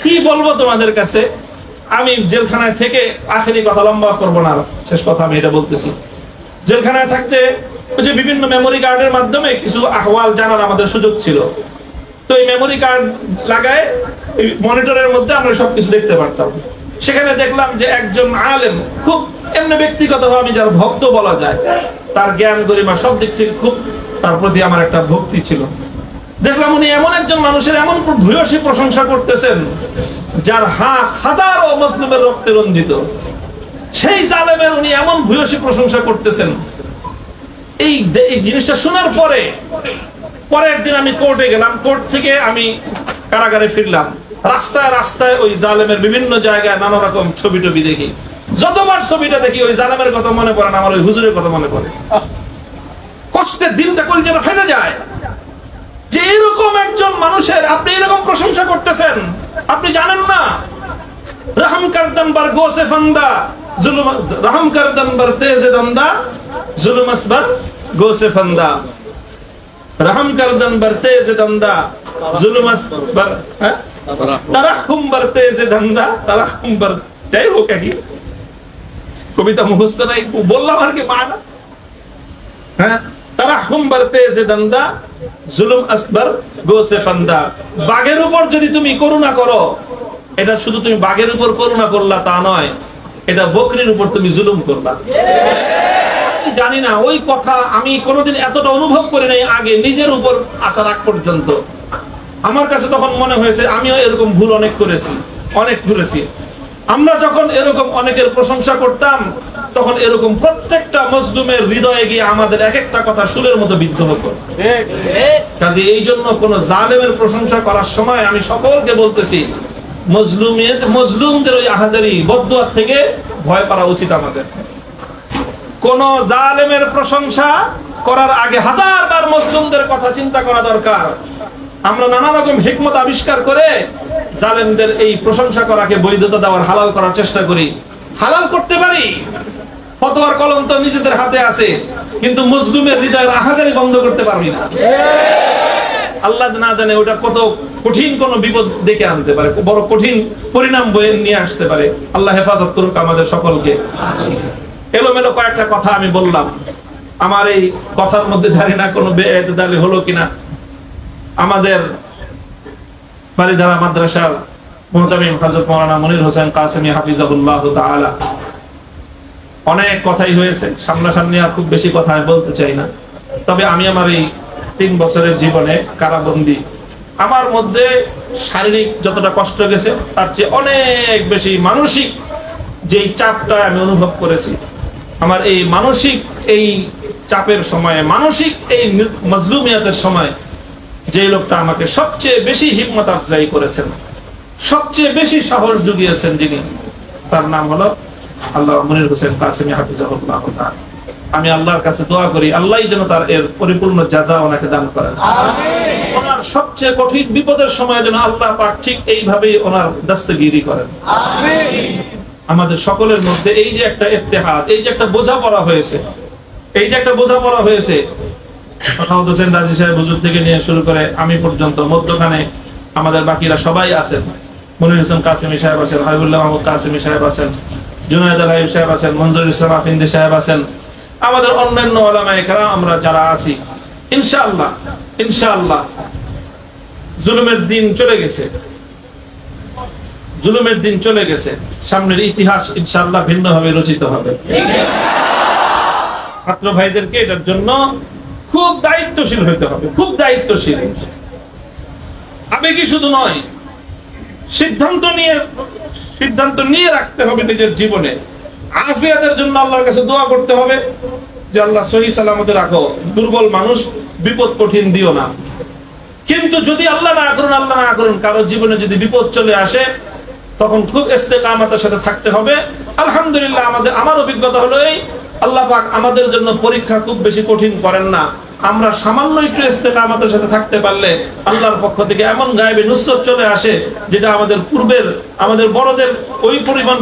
S1: কি বলবো তোমাদের কাছে, আমি জেলখানায় থেকে, আখেরি কথা লম্বা করবো না, শেষ কথা আমি এটা বলতেছি, জেলখানায় থাকতে ওই যে বিভিন্ন মেমোরি কার্ডের মাধ্যমে কিছু আহওয়াল জানার আমাদের সুযোগ ছিল। তো এই মেমোরি কার্ড লাগায় মনিটরের মধ্যে আমরা সবকিছু দেখতে পারতাম। সেখানে দেখলাম যে একজন আলেম, খুব এমনি ব্যক্তিগতভাবে আমি যার ভক্ত বলা যায়, তার জ্ঞান গরিমা সব দিক থেকে খুব তার প্রতি আমার একটা ভক্তি ছিল। দেখলাম উনি এমন একজন মানুষের এমন ভূয়সী প্রশংসা করতেছেন যার হাত হাজারো মুসলিমের রক্তে রঞ্জিত, সেই জালেমের উনি এমন ভূয়সী প্রশংসা করতেছেন। এই জিনিসটা শোনার পরের দিন আমি কোর্টে গেলাম, কোর্ট থেকে আমি কারাগারে ফিরলাম। রাস্তায় রাস্তায় ওই জালেমের বিভিন্ন জায়গায় নানা রকম ছবি টবি দেখি। যতবার ছবিটা দেখি ওই জালেমের কথা মনে পড়ে না, আমার ওই হুজুরের কথা মনে পড়ে। কষ্টের দিনটা কোন যেন ফেটে যায় যে এরকম একজন মানুষের আপনি এরকম প্রশংসা করতেছেন। আপনি জানেন না, রহম করদন বার গোসে ফান্দা জুলুম, রহম করদন বার তেজে দন্দা জুলুম আসবার গোসে ফান্দা, রহম করদন বার তেজে দন্দা জুলুম আসবার তারাহুম বার তেজে দন্দা তারাহুম বার। যাই হোক, কি কবিতা মুখস্থ নাই, বললাম আর কি মানা। হ্যাঁ, তারাহুম বার তেজে দন্দা জুলুম আসবার গোসে ফান্দা। বাঘের উপর যদি তুমি করুণা করো, এটা শুধু তুমি বাঘের উপর করুণা করলা তা নয়, এটা বকরির উপর তুমি জুলুম করলা। জানি না ওই কথা আমি কোনোদিন এতটা অনুভব করি নাই আগে, নিজের উপর আসার আগ পর্যন্ত। আমার কাছে তখন মনে হয়েছে আমিও এরকম ভুল অনেক করেছি, অনেক ঘুরেছি। আমরা যখন এরকম অনেকের প্রশংসা করতাম, তখন এরকম প্রত্যেকটা মজলুমের হৃদয়ে গিয়ে আমাদের এক একটা কথা সুরের মতো বিদ্ধ হতো। কাজে এই জন্য কোন জালেমের প্রশংসা করার সময় আমি সকলকে বলতেছি, মজলুমদের ওই আহাজারি বদদুয়া থেকে ভয় করা উচিত আমাদের। কোন জালেমের প্রশংসা করার আগে হাজারবার মজলুমদের কথা চিন্তা করা দরকার। আমরা নানা রকম হিকমত আবিষ্কার করে জালেমদের এই প্রশংসা করাকে বৈধতা দেওয়ার, হালাল করার চেষ্টা করি। হালাল করতে পারি, ফতোয়ার কলম তো নিজেদের হাতে আছে, কিন্তু মজলুমের হৃদয়ের আহাজারি বন্ধ করতে পারবি না। আল্লাহ না জানে ওটা কত কঠিন কোন বিপদ ডেকে আনতে পারে, বড় কঠিন পরিণাম বয়ে নিয়ে আসতে পারে। আল্লাহ হেফাজত করুক আমাদের সকলকে। এলোমেলো কয়েকটা কথা আমি বললাম, আমার এই কথার মধ্যে জানি না কোনো বেএতেদালি হলো কিনা। আমাদের বারিধারা মাদ্রাসার মুহতামিম হযরত মাওলানা মনির হোসেন কাসেমী হাফিজাহুল্লাহ তাআলা, অনেক কথাই হয়েছে, সামনাসামনি আর খুব বেশি কথা আমি বলতে চাই না। তবে আমি আমার এই 3 বছরের জীবনে কারাবন্দী, আমার মধ্যে শারীরিক যতটা কষ্ট গেছে তার চেয়ে অনেক বেশি মানসিক যেই চাপটা আমি অনুভব করেছি, আমার এই মানসিক এই চাপের সময়ে, মানসিক এই মজলুমিয়াতের সময় যে লোকটা আমাকে সবচেয়ে বেশি হিম্মত আফজাই করেছেন, সবচেয়ে বেশি সাহস জুগিয়েছেন, যিনি, তার নাম হলো আল্লাহ মনির হোসেন কাসেমী হাফিজাহুল্লাহ তাআলা। আমি আল্লাহর কাছে দোয়া করি আল্লাহই যেন তার এর পরিপূর্ণ জাযা ওনাকে দান করেন। আমিন। ওনার সবচেয়ে কঠিন বিপদের সময় যেন আল্লাহ পাক ঠিক এইভাবেই ওনার দস্তগিরি করেন। আমিন। আমাদের সকলের মধ্যে এই যে একটা ইত্তেহাদ, এই যে একটা বোঝাপড়া হয়েছে, এই যে একটা বোঝাপড়া হয়েছে, ফাখাউদ হোসেন রাজি সাহেব হুজুর থেকে নিয়ে শুরু করে আমি পর্যন্ত, মধ্যখানে আমাদের বাকিরা সবাই আছেন। মনির হোসেন কাসেমী সাহেব আছেন, হাবিবুল্লাহ মাহমুদ কাসেমী সাহেব আছেন, জুনায়েদ আল হাবিব সাহেব আছেন, মনজুরুল ইসলাম আফিন্দি সাহেব আছেন, আমাদের অন্যান্য উলামায়ে কেরাম আমরা যারা আছি, ইনশাআল্লাহ ইনশাআল্লাহ জুলুমের দিন চলে গেছে, জুলুমের দিন চলে গেছে। সামনের ইতিহাস ইনশাআল্লাহ ভিন্নভাবে রচিত হবে। ছাত্র ভাইদেরকে এটার জন্য খুব দায়িত্বশীল হতে হবে, খুব দায়িত্বশীল। আবেগী শুধু নয়, সিদ্ধান্ত নিয়ে রাখতে হবে নিজের জীবনে। আফিয়াতের জন্য আল্লাহর কাছে দোয়া করতে হবে যে আল্লাহ সহি সালামতে রাখো, দুর্বল মানুষ, বিপদ কঠিন দিও না। কিন্তু যদি আল্লাহ না করুন কারো জীবনে যদি বিপদ চলে আসে, তখন খুব ইস্তেকামতের সাথে থাকতে হবে। আলহামদুলিল্লাহ আমার অভিজ্ঞতা হলো এই, আল্লাহ পাক আমাদের জন্য পরীক্ষা খুব বেশি কঠিন করেন না। আমরা সামান্য একটু ইস্তেকামতের সাথে থাকতে পারলে আল্লাহর পক্ষ থেকে এমন গায়েবে নুসরত চলে আসে, যেটা আমাদের পূর্বের আমাদের বড়দের ওই পরিমাণ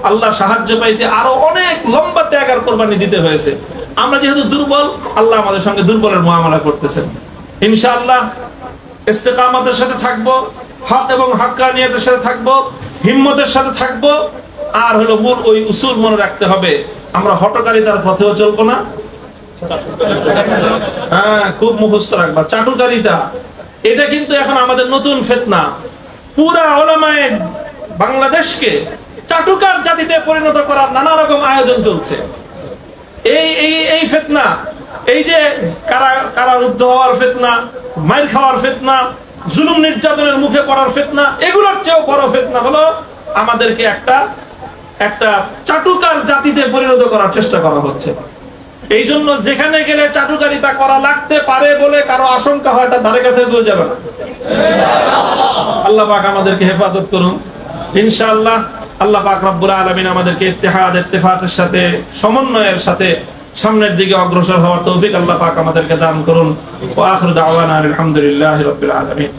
S1: আল্লাহ সাহায্য পাইতে আরো অনেক লম্বা ত্যাগ আর কোরবানি দিতে হয়েছে। আমরা যেহেতু দুর্বল, আল্লাহ আমাদের সঙ্গে দুর্বলের মুআমালা করতেছেন। ইনশাআল্লাহ ইস্তেকামতের সাথে থাকবো, হক এবং হাক্কানিয়াতের সাথে থাকবো, হিম্মতের সাথে থাকবো। আর হলো মূল ওই উসুল মনে রাখতে হবে, আমরা হটকারিতার পথেও চলবো না। হ্যাঁ, খুব মুখস্থ রাখবা, চাটুকারিতা এটা কিন্তু এখন আমাদের নতুন ফিতনা। পুরা উলামায়ে বাংলাদেশকে চাটুকার জাতিতে পরিণত করার নানা রকম আয়োজন চলছে। এই ফিতনা, এই যে কারারুদ্ধ হওয়ার ফিতনা, মাইর খাওয়ার ফিতনা, জুলুম নির্যাতনের মুখে পড়ার ফিতনা, এগুলোর চেয়েও বড় ফিতনা হলো আমাদেরকে একটা চাটুকার জাতিতে পরিণত করার চেষ্টা করা হচ্ছে। এই জন্য যেখানে গেলে চাটুকারিতা করা লাগতে পারে বলে কারো আশঙ্কা হয়, তার ধারে কাছে কেউ যাবে না। আল্লাহ পাক আমাদেরকে হেফাজত করুন ইনশাআল্লাহ। আল্লাহ পাক রব্বুল আলামিন আমাদেরকে ইত্তেহাদ, ইত্তেফাকের সাথে, সমন্বয়ের সাথে সামনের দিকে অগ্রসর হওয়ার তৌফিক আল্লাহ পাক আমাদেরকে দান করুন। ওয়া আখিরু দাওয়ানা আলহামদুলিল্লাহি রাব্বিল আলামিন।